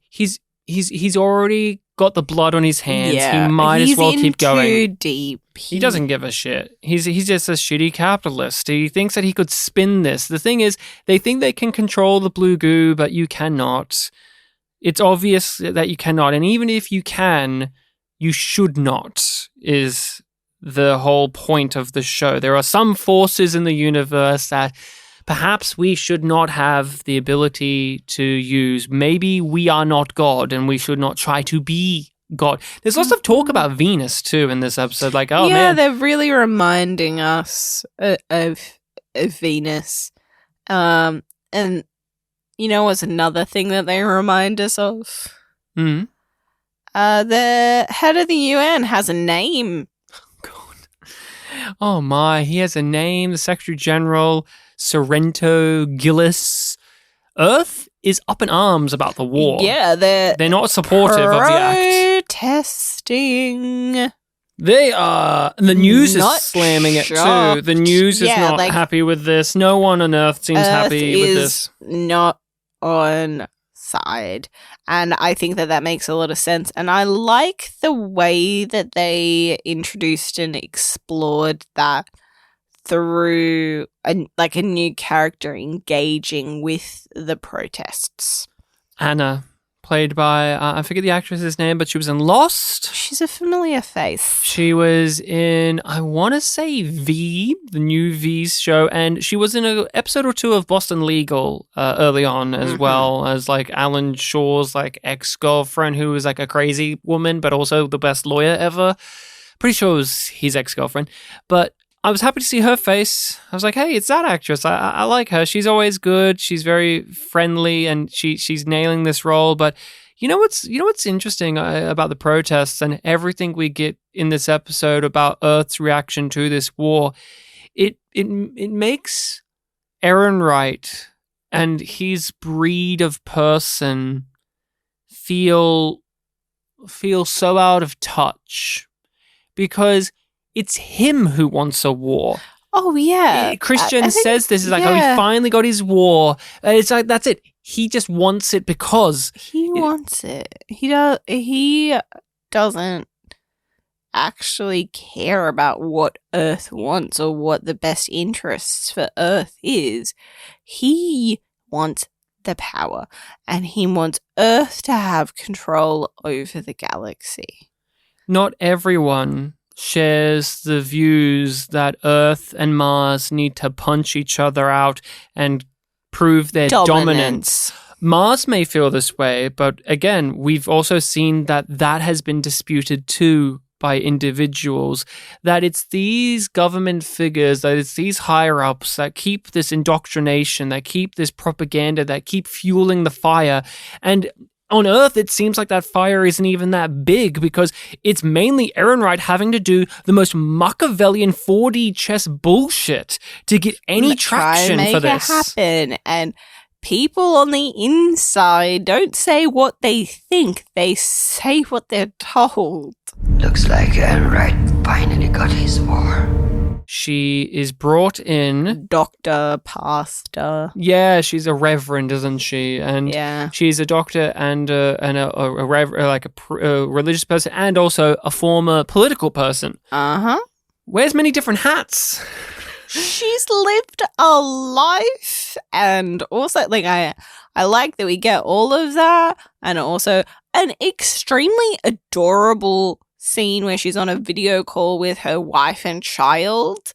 He's already got the blood on his hands. Yeah, he might as well keep going. Too deep. He doesn't give a shit. He's just a shitty capitalist. He thinks that he could spin this. The thing is, they think they can control the blue goo, but you cannot. It's obvious that you cannot. And even if you can, you should not, is the whole point of the show. There are some forces in the universe that perhaps we should not have the ability to use. Maybe we are not God and we should not try to be God. There's lots of talk about Venus too in this episode. Man. They're really reminding us of Venus. And you know what's another thing that they remind us of? Mm-hmm. The head of the UN has a name. Oh my, he has a name. The Secretary General, Sorrento Gillis. Earth is up in arms about the war. Yeah, they're not supportive of the act. Protesting. They are. The news is slamming it shocked. too. The news is not happy with this. No one on Earth seems happy with this. Not on side. And I think that makes a lot of sense. And I like the way that they introduced and explored that through a new character engaging with the protests. Anna, played by, I forget the actress's name, but she was in Lost. She's a familiar face. She was in, I want to say V, the new V's show, and she was in an episode or two of Boston Legal early on, as well as Alan Shaw's ex-girlfriend, who was a crazy woman, but also the best lawyer ever. Pretty sure it was his ex-girlfriend, but I was happy to see her face. I was like, hey, it's that actress. I like her. She's always good. She's very friendly, and she's nailing this role. But you know what's interesting about the protests and everything we get in this episode about Earth's reaction to this war? It makes Aaron Wright and his breed of person feel so out of touch, because it's him who wants a war. Oh, yeah. Christian says this. Is he finally got his war. It's that's it. He just wants it because... He wants it. He doesn't actually care about what Earth wants or what the best interests for Earth is. He wants the power, and he wants Earth to have control over the galaxy. Not everyone shares the views that Earth and Mars need to punch each other out and prove their dominance. Mars may feel this way, but again, we've also seen that has been disputed too by individuals, that it's these government figures, that it's these higher-ups that keep this indoctrination, that keep this propaganda, that keep fueling the fire. And on Earth, it seems like that fire isn't even that big because it's mainly Ehrenreich having to do the most Machiavellian 4D chess bullshit to get any traction for this. Try and make it happen. And people on the inside don't say what they think. They say what they're told. Looks like Ehrenreich finally got his war. She is brought in. Doctor, pastor. Yeah, she's a reverend, isn't she? And she's a doctor and a religious person, and also a former political person. Wears many different hats. She's lived a life, and also I like that we get all of that, and also an extremely adorable scene where she's on a video call with her wife and child.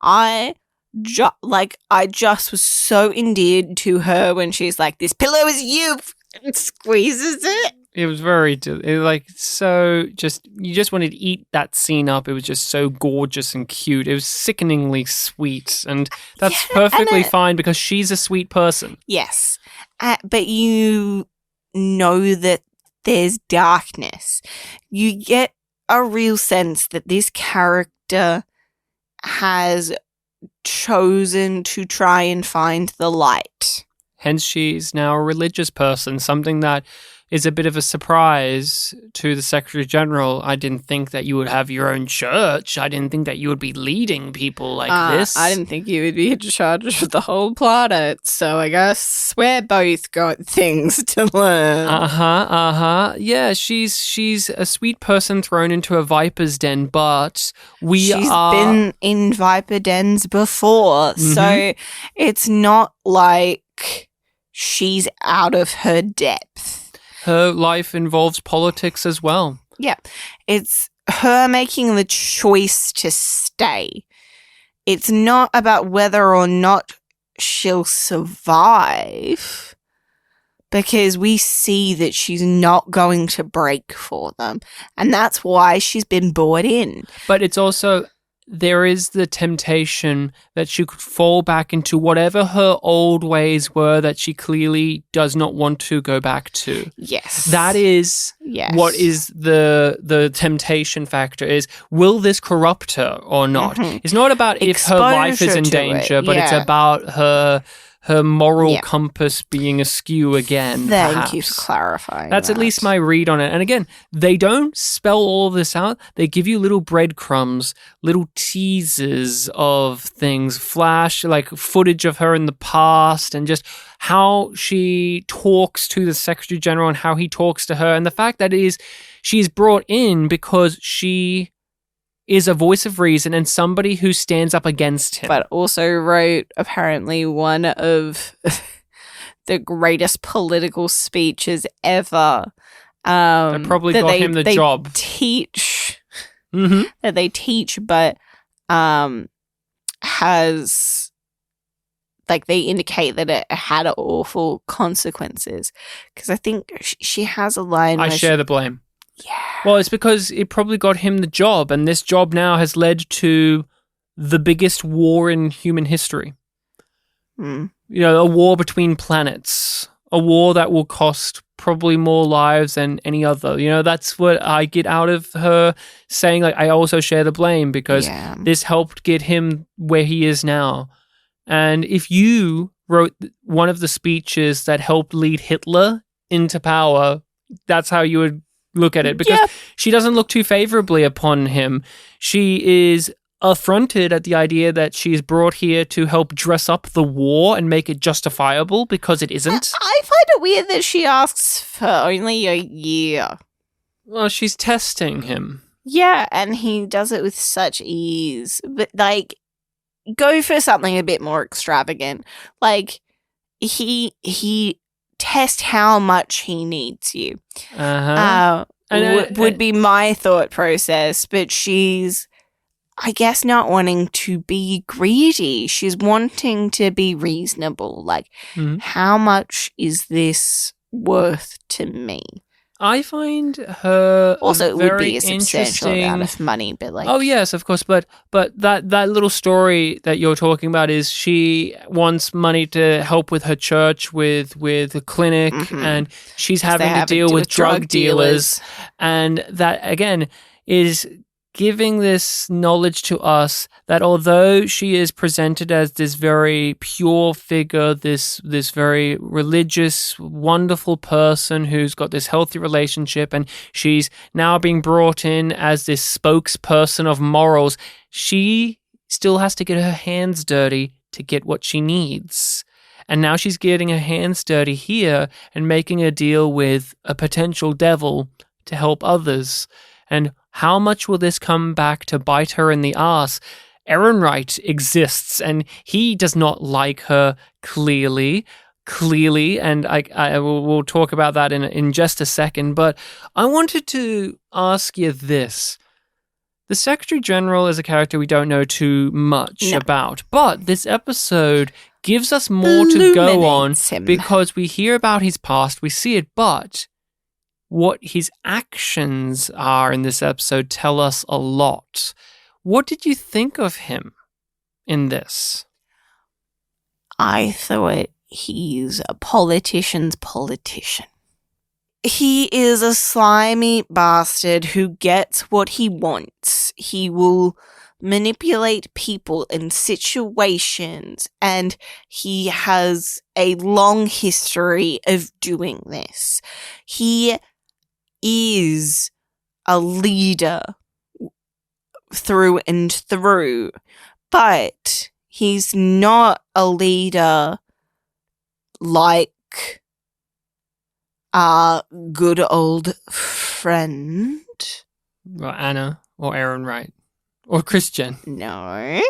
I just was so endeared to her when she's like, "This pillow is you," and squeezes it. It was you just wanted to eat that scene up. It was just so gorgeous and cute. It was sickeningly sweet, and that's perfectly fine because she's a sweet person. Yes, but you know that there's darkness. You get a real sense that this character has chosen to try and find the light. Hence, she's now a religious person, something that is a bit of a surprise to the Secretary General. I didn't think that you would have your own church. I didn't think that you would be leading people like this. I didn't think you would be in charge of the whole planet. So I guess we're both got things to learn. Yeah, she's a sweet person thrown into a viper's den, but she's been in viper dens before. So it's not like she's out of her depth. Her life involves politics as well. Yeah. It's her making the choice to stay. It's not about whether or not she'll survive, because we see that she's not going to break for them. And that's why she's been brought in. But it's also, there is the temptation that she could fall back into whatever her old ways were that she clearly does not want to go back to. Yes. That is what is the temptation factor is, will this corrupt her or not? It's not about if her life is in danger, but it's about her moral compass being askew again. Thank you for clarifying. That's at least my read on it. And again, they don't spell all of this out. They give you little breadcrumbs, little teasers of things, flash, like footage of her in the past, and just how she talks to the Secretary General and how he talks to her. And the fact that she's brought in because she is a voice of reason and somebody who stands up against him. But also wrote apparently one of the greatest political speeches ever. That probably got him the job. That they teach, but has, like, they indicate that it had awful consequences. Because I think she has a line I share the blame. Yeah. Well, it's because it probably got him the job, and this job now has led to the biggest war in human history. You know, a war between planets, a war that will cost probably more lives than any other. You know, that's what I get out of her saying, like, I also share the blame because this helped get him where he is now. And if you wrote one of the speeches that helped lead Hitler into power, that's how you would look at it, because she doesn't look too favorably upon him. She is affronted at the idea that she's brought here to help dress up the war and make it justifiable, because it isn't. I find it weird that she asks for only a year. Well, she's testing him. Yeah, and he does it with such ease. But, like, go for something a bit more extravagant. Like, he test how much he needs you. would be my thought process, but she's, I guess, not wanting to be greedy. She's wanting to be reasonable. Like, how much is this worth to me? I find her also, it would be a very substantial interesting amount of money, but like, oh yes, of course, but that little story that you're talking about is she wants money to help with her church with a clinic, and she's having to deal with drug dealers, and that again is giving this knowledge to us that although she is presented as this very pure figure, this very religious, wonderful person who's got this healthy relationship, and she's now being brought in as this spokesperson of morals, she still has to get her hands dirty to get what she needs. And now she's getting her hands dirty here and making a deal with a potential devil to help others. And how much will this come back to bite her in the ass? Ehrenreich exists, and he does not like her clearly, and we'll talk about that in just a second. But I wanted to ask you this. The Secretary General is a character we don't know too much about, but this episode gives us more to go on because we hear about his past, we see it, but what his actions are in this episode tell us a lot. What did you think of him in this? I thought he's a politician's politician. He is a slimy bastard who gets what he wants. He will manipulate people and situations, and he has a long history of doing this. He is a leader through and through, but he's not a leader like our good old friend. Well, Anna or Ehrenreich or Christian. No.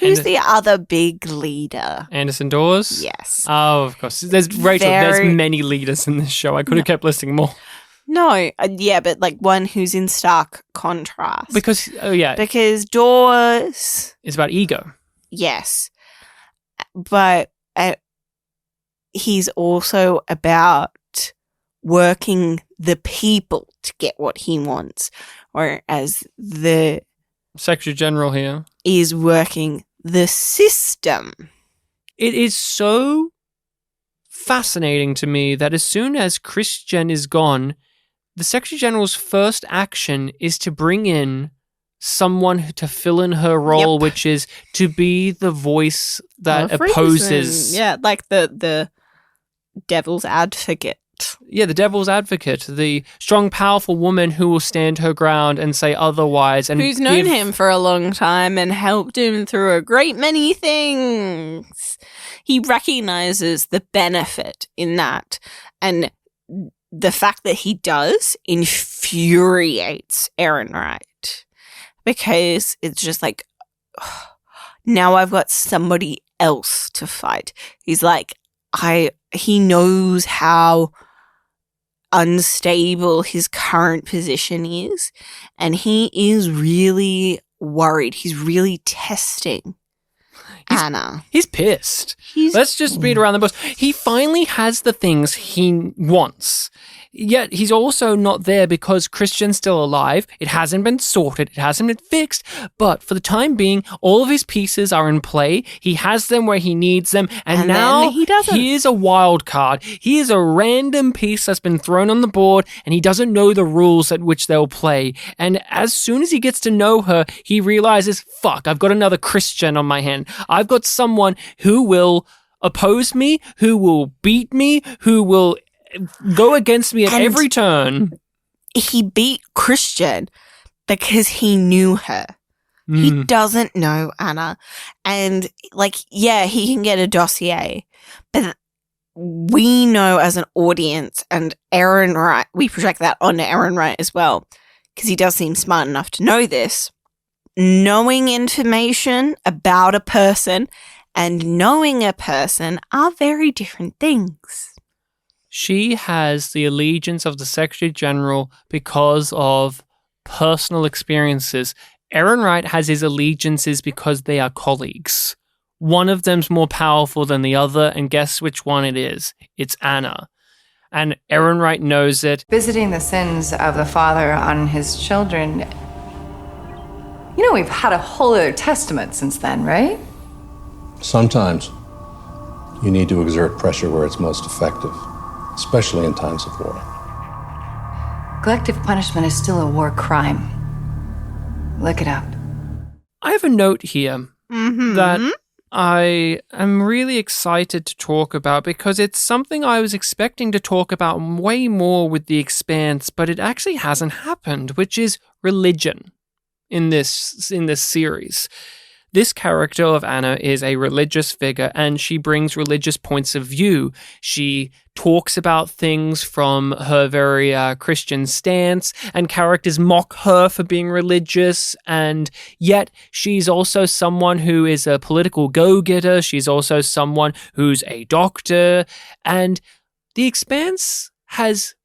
Who's the other big leader? Anderson Dawes? Yes. Oh, of course. There's Rachel. There's many leaders in this show. I could have kept listing more. No, yeah, but like one who's in stark contrast. Because Dawes is about ego. Yes, but he's also about working the people to get what he wants, whereas the Secretary General here is working the system. It is so fascinating to me that as soon as Christian is gone, the Secretary General's first action is to bring in someone to fill in her role, which is to be the voice that opposes. Yeah, like the devil's advocate. Yeah, the devil's advocate, the strong, powerful woman who will stand her ground and say otherwise. And who's known him for a long time and helped him through a great many things. He recognizes the benefit in that. And the fact that he does infuriates Ehrenreich. Because it's just like, oh, now I've got somebody else to fight. He's like, he knows how unstable his current position is, and he is really worried. He's really testing Anna. He's pissed. Let's just beat around the bush. He finally has the things he wants. Yet he's also not there because Christian's still alive. It hasn't been sorted. It hasn't been fixed. But for the time being, all of his pieces are in play. He has them where he needs them. And now he doesn't. He is a wild card. He is a random piece that's been thrown on the board, and he doesn't know the rules at which they'll play. And as soon as he gets to know her, he realizes, fuck, I've got another Christian on my hand. I've got someone who will oppose me, who will beat me, who will go against me at every turn. He beat Christian because he knew her. He doesn't know Anna. And like, yeah, he can get a dossier, but we know as an audience, and Ehrenreich, we project that onto Ehrenreich as well, because he does seem smart enough to know this. Knowing information about a person and knowing a person are very different things. She has the allegiance of the Secretary General because of personal experiences. Ehrenreich has his allegiances because they are colleagues. One of them's more powerful than the other, and guess which one it is? It's Anna. And Ehrenreich knows it. Visiting the sins of the father on his children. You know, we've had a whole other testament since then, right? Sometimes you need to exert pressure where it's most effective, especially in times of war. Collective punishment is still a war crime. Look it up. I have a note here that I am really excited to talk about because it's something I was expecting to talk about way more with The Expanse, but it actually hasn't happened, which is religion in this series. This character of Anna is a religious figure, and she brings religious points of view. She talks about things from her very Christian stance, and characters mock her for being religious, and yet she's also someone who is a political go-getter. She's also someone who's a doctor, and The Expanse has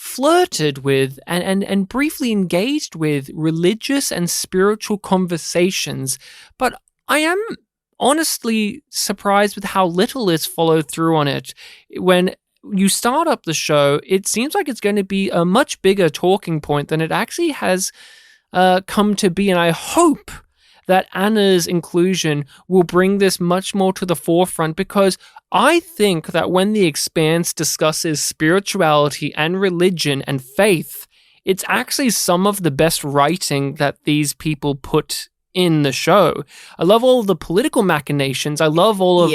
flirted with and briefly engaged with religious and spiritual conversations, but I am honestly surprised with how little is followed through on it. When you start up the show, it seems like it's going to be a much bigger talking point than it actually has come to be, and I hope that Anna's inclusion will bring this much more to the forefront, because I think that when The Expanse discusses spirituality and religion and faith, it's actually some of the best writing that these people put in the show. I love all of the political machinations. I love all of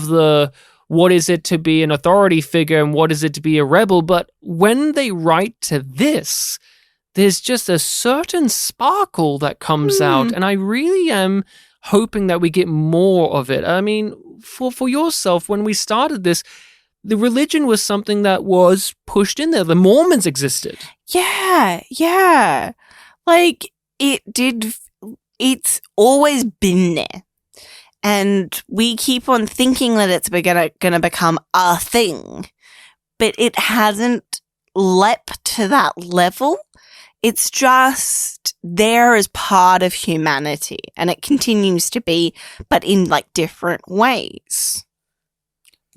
the what is it to be an authority figure and what is it to be a rebel. But when they write to this, there's just a certain sparkle that comes out, and I really am hoping that we get more of it. I mean, for yourself, when we started this, the religion was something that was pushed in there. The Mormons existed. Yeah. Like, it's always been there. And we keep on thinking that it's going to become a thing, but it hasn't leapt to that level. It's just there as part of humanity, and it continues to be, but in like different ways.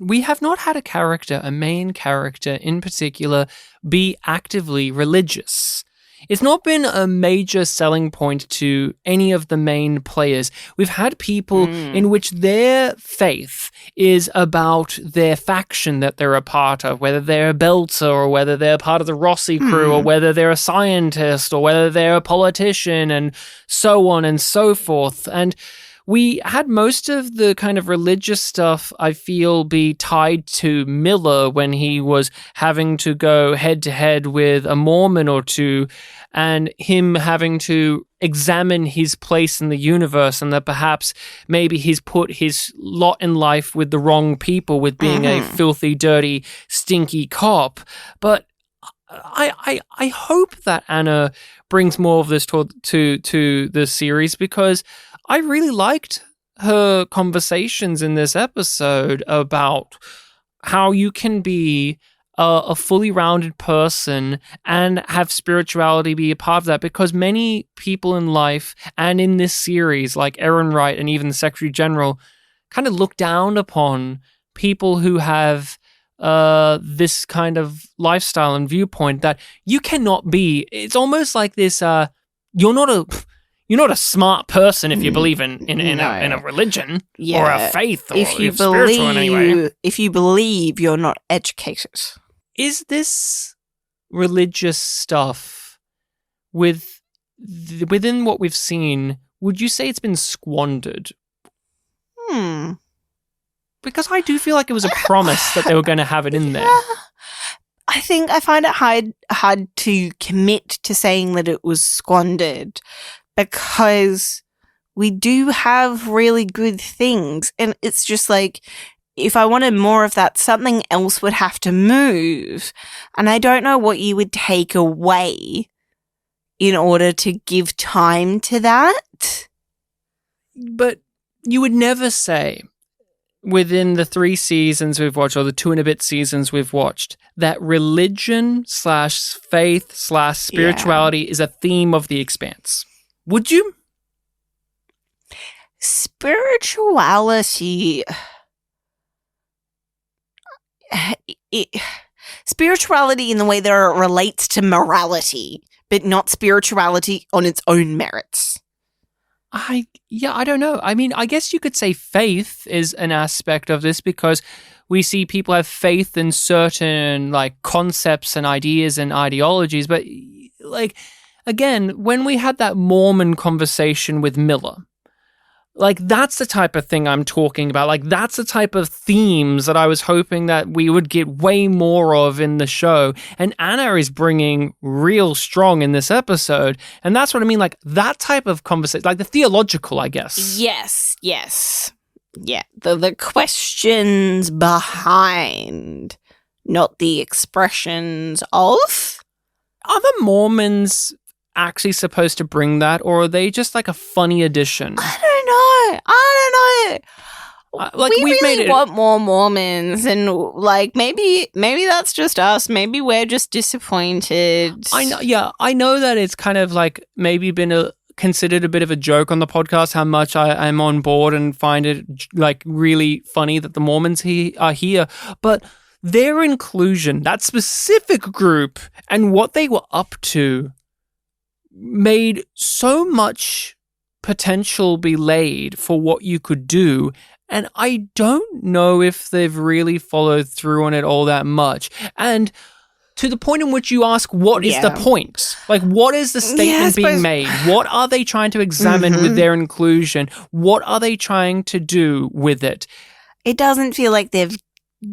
We have not had a main character in particular, be actively religious. It's not been a major selling point to any of the main players. We've had people in which their faith is about their faction that they're a part of, whether they're a Belter or whether they're part of the Rossi crew or whether they're a scientist or whether they're a politician and so on and so forth. And we had most of the kind of religious stuff, I feel, be tied to Miller when he was having to go head-to-head with a Mormon or two, and him having to examine his place in the universe, and that perhaps maybe he's put his lot in life with the wrong people, with being a filthy, dirty, stinky cop. But I hope that Anna brings more of this to the series, because I really liked her conversations in this episode about how you can be a fully rounded person and have spirituality be a part of that, because many people in life and in this series, like Ehrenreich and even the Secretary General, kind of look down upon people who have this kind of lifestyle and viewpoint that you cannot be. It's almost like this, you're not a smart person if you believe in a religion or a faith or if you're spiritual in any way. If you believe, you're not educated. Is this religious stuff within what we've seen, would you say it's been squandered? Because I do feel like it was a promise that they were going to have it in there. I think I find it hard to commit to saying that it was squandered, because we do have really good things. And it's just like, if I wanted more of that, something else would have to move. And I don't know what you would take away in order to give time to that. But you would never say, within the 3 seasons we've watched, or the 2 and a bit seasons we've watched, that religion / faith / spirituality is a theme of The Expanse. Would you? Spirituality. Spirituality in the way that it relates to morality, but not spirituality on its own merits. I don't know. I mean, I guess you could say faith is an aspect of this because we see people have faith in certain like concepts and ideas and ideologies. But like, again, when we had that Mormon conversation with Miller, like that's the type of thing I'm talking about. Like that's the type of themes that I was hoping that we would get way more of in the show. And Anna is bringing real strong in this episode. And that's what I mean. Like that type of conversation, like the theological, I guess. Yes. Yeah. The questions behind, not the expressions of. Are the Mormons actually supposed to bring that, or are they just like a funny addition? I don't know. Like we really want more Mormons, and like maybe that's just us. Maybe we're just disappointed. I know that it's kind of like maybe been considered a bit of a joke on the podcast how much I'm on board and find it like really funny that the Mormons are here, but their inclusion, that specific group, and what they were up to made so much potential be laid for what you could do, and I don't know if they've really followed through on it all that much. And to the point in which you ask, what is the point? Like, what is the statement being made? What are they trying to examine with their inclusion? What are they trying to do with it? It doesn't feel like they've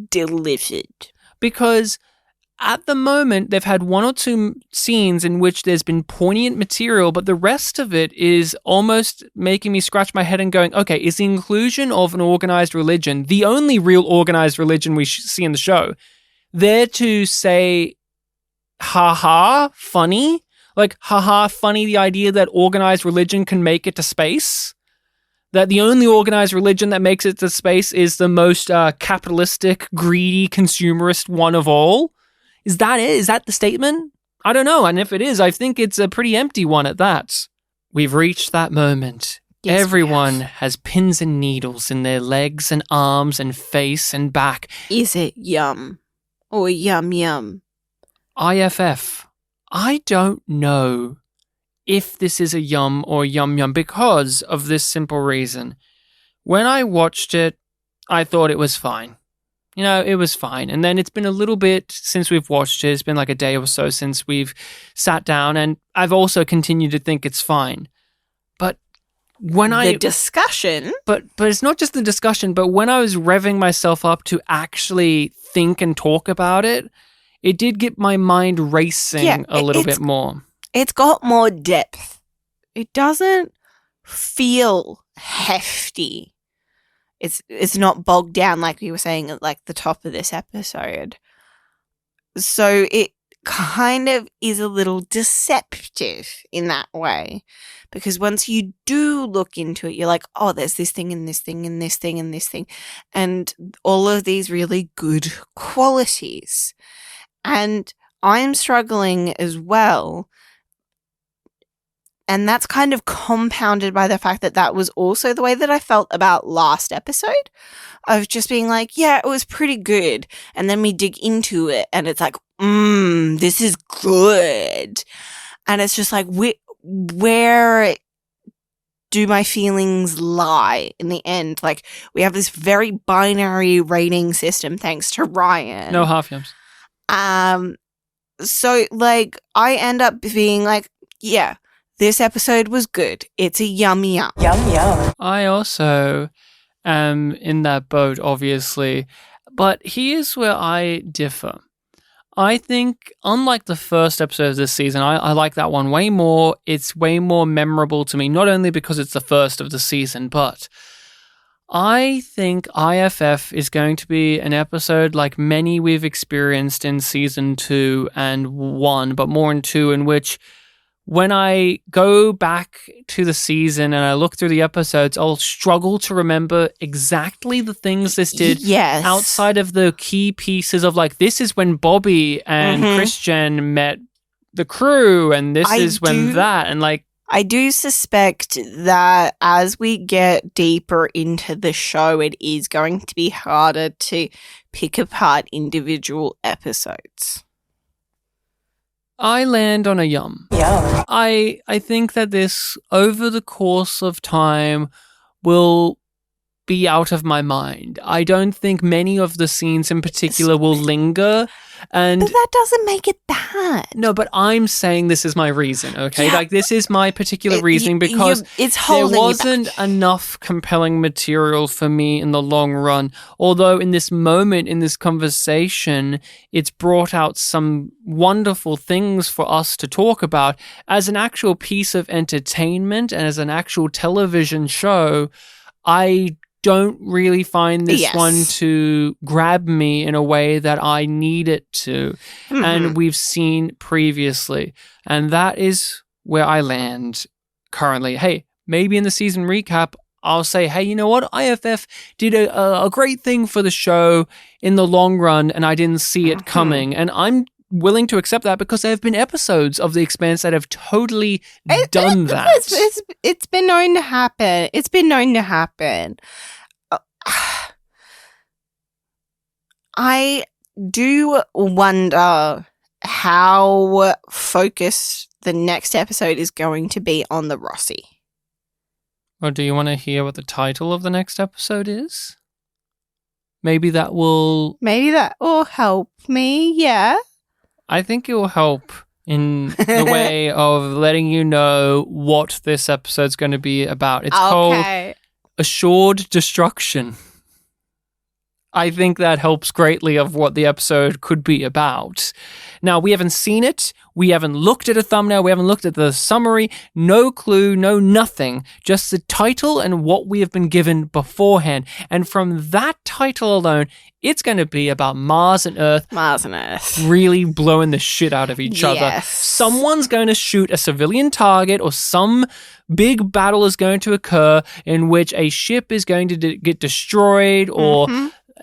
delivered. Because at the moment, they've had 1 or 2 scenes in which there's been poignant material, but the rest of it is almost making me scratch my head and going, okay, is the inclusion of an organized religion, the only real organized religion we see in the show, there to say, haha, funny? Like, haha, funny, the idea that organized religion can make it to space? That the only organized religion that makes it to space is the most capitalistic, greedy, consumerist one of all? Is that it? Is that the statement? I don't know. And if it is, I think it's a pretty empty one at that. We've reached that moment. Yes, everyone has pins and needles in their legs and arms and face and back. Is it yum or yum yum? IFF. I don't know if this is a yum or yum yum because of this simple reason. When I watched it, I thought it was fine. You know, it was fine. And then it's been a little bit since we've watched it. It's been like a day or so since we've sat down, and I've also continued to think it's fine. But when the discussion. But it's not just the discussion, but when I was revving myself up to actually think and talk about it, it did get my mind racing a little bit more. It's got more depth. It doesn't feel hefty. It's not bogged down like we were saying at like the top of this episode. So it kind of is a little deceptive in that way. Because once you do look into it, you're like, oh, there's this thing and this thing and this thing and this thing. And all of these really good qualities. And I'm struggling as well. And that's kind of compounded by the fact that that was also the way that I felt about last episode, of just being like, yeah, it was pretty good. And then we dig into it and it's like, this is good. And it's just like, where do my feelings lie in the end? Like, we have this very binary rating system thanks to Ryan. No half yums. So, like, I end up being like, yeah, this episode was good. It's a yum yum. Yum yum. I also am in that boat, obviously. But here's where I differ. I think, unlike the first episode of this season, I like that one way more. It's way more memorable to me, not only because it's the first of the season, but I think IFF is going to be an episode like many we've experienced in season 2 and 1, but more in 2, in which when I go back to the season and I look through the episodes, I'll struggle to remember exactly the things this did. Yes. Outside of the key pieces of like, this is when Bobby and Christian met the crew, and this is when that, and like, I do suspect that as we get deeper into the show, it is going to be harder to pick apart individual episodes. I land on a yum. Yeah. I think that this, over the course of time, will be out of my mind. I don't think many of the scenes in particular will linger. And but that doesn't make it bad. No, but I'm saying this is my reason, okay? Yeah. Like, this is my particular reasoning because there wasn't enough compelling material for me in the long run. Although in this moment, in this conversation, it's brought out some wonderful things for us to talk about. As an actual piece of entertainment and as an actual television show, I don't really find this one to grab me in a way that I need it to. And we've seen previously. And that is where I land currently. Hey, maybe in the season recap, I'll say, hey, you know what? IFF did a great thing for the show in the long run, and I didn't see it coming. And I'm willing to accept that because there have been episodes of The Expanse that have totally done that. It's been known to happen. It's been known to happen. I do wonder how focused the next episode is going to be on the Rossi. Or do you want to hear what the title of the next episode is? Maybe that will help me, yeah. I think it will help in the way of letting you know what this episode's going to be about. It's called Assured Destruction. I think that helps greatly of what the episode could be about. Now, we haven't seen it. We haven't looked at a thumbnail. We haven't looked at the summary. No clue, no nothing. Just the title and what we have been given beforehand. And from that title alone, it's going to be about Mars and Earth. Really blowing the shit out of each other. Someone's going to shoot a civilian target, or some big battle is going to occur in which a ship is going to get destroyed, or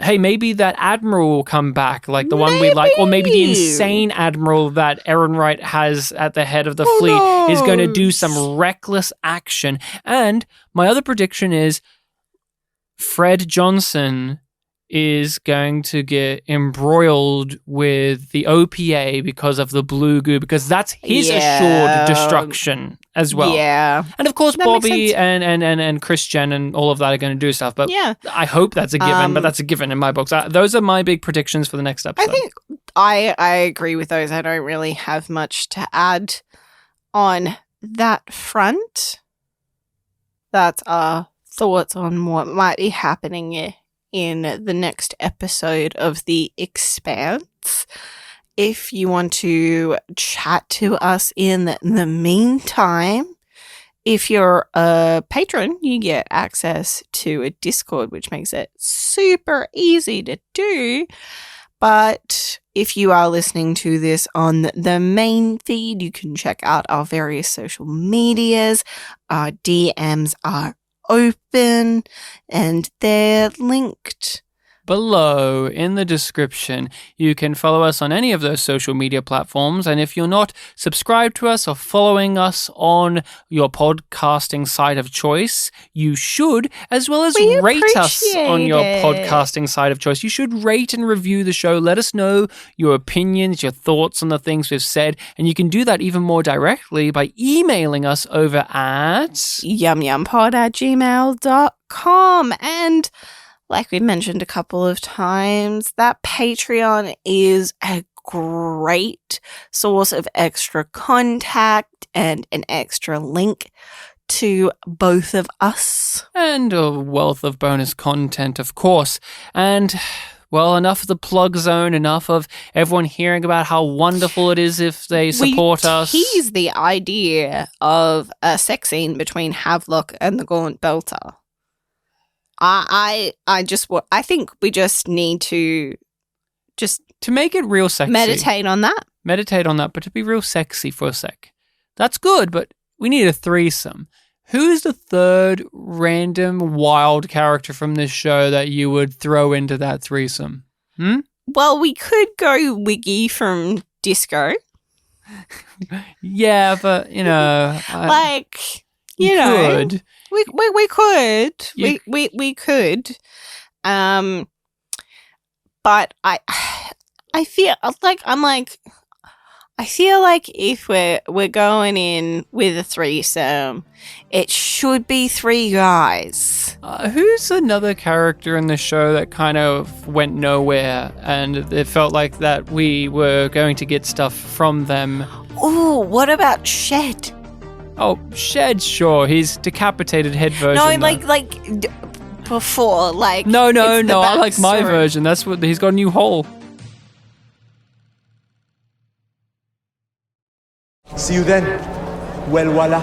hey, maybe that admiral will come back, like the one we like, or maybe the insane admiral that Ehrenreich has at the head of the fleet is going to do some reckless action. And my other prediction is Fred Johnson is going to get embroiled with the OPA because of the blue goo, because that's his assured destruction as well. Yeah. And of course, Bobby and Christian and all of that are going to do stuff. But I hope that's a given, but that's a given in my books. Those are my big predictions for the next episode. I think I agree with those. I don't really have much to add on that front. That's our thoughts on what might be happening in the next episode of The Expanse. If you want to chat to us in the meantime, if you're a patron, you get access to a Discord, which makes it super easy to do. But if you are listening to this on the main feed, you can check out our various social medias. Our DMs are open and they're linked below in the description. You can follow us on any of those social media platforms, and if you're not subscribed to us or following us on your podcasting site of choice, you should, as well as rate us on your podcasting site of choice. You should rate and review the show. Let us know your opinions, your thoughts on the things we've said, and you can do that even more directly by emailing us over at yumyumpod@gmail.com. And like we mentioned a couple of times, that Patreon is a great source of extra contact and an extra link to both of us. And a wealth of bonus content, of course. And, well, enough of the plug zone, enough of everyone hearing about how wonderful it is if they support us. We tease the idea of a sex scene between Havelock and the Gaunt Belter. I think we just need to make it real sexy. Meditate on that, but to be real sexy for a sec. That's good, but we need a threesome. Who's the third random wild character from this show that you would throw into that threesome? Well, we could go Wiggy from Disco. Yeah, but, you know... we could. You- We could. But I feel I feel like if we're going in with a threesome, it should be 3 guys. Who's another character in the show that kind of went nowhere and it felt like that we were going to get stuff from them? Oh, what about Shed? Oh, Shed, sure. He's decapitated head version. No, though. before, No, it's the I like my backstory. version. That's what he's got a new hole. See you then. Well, voila.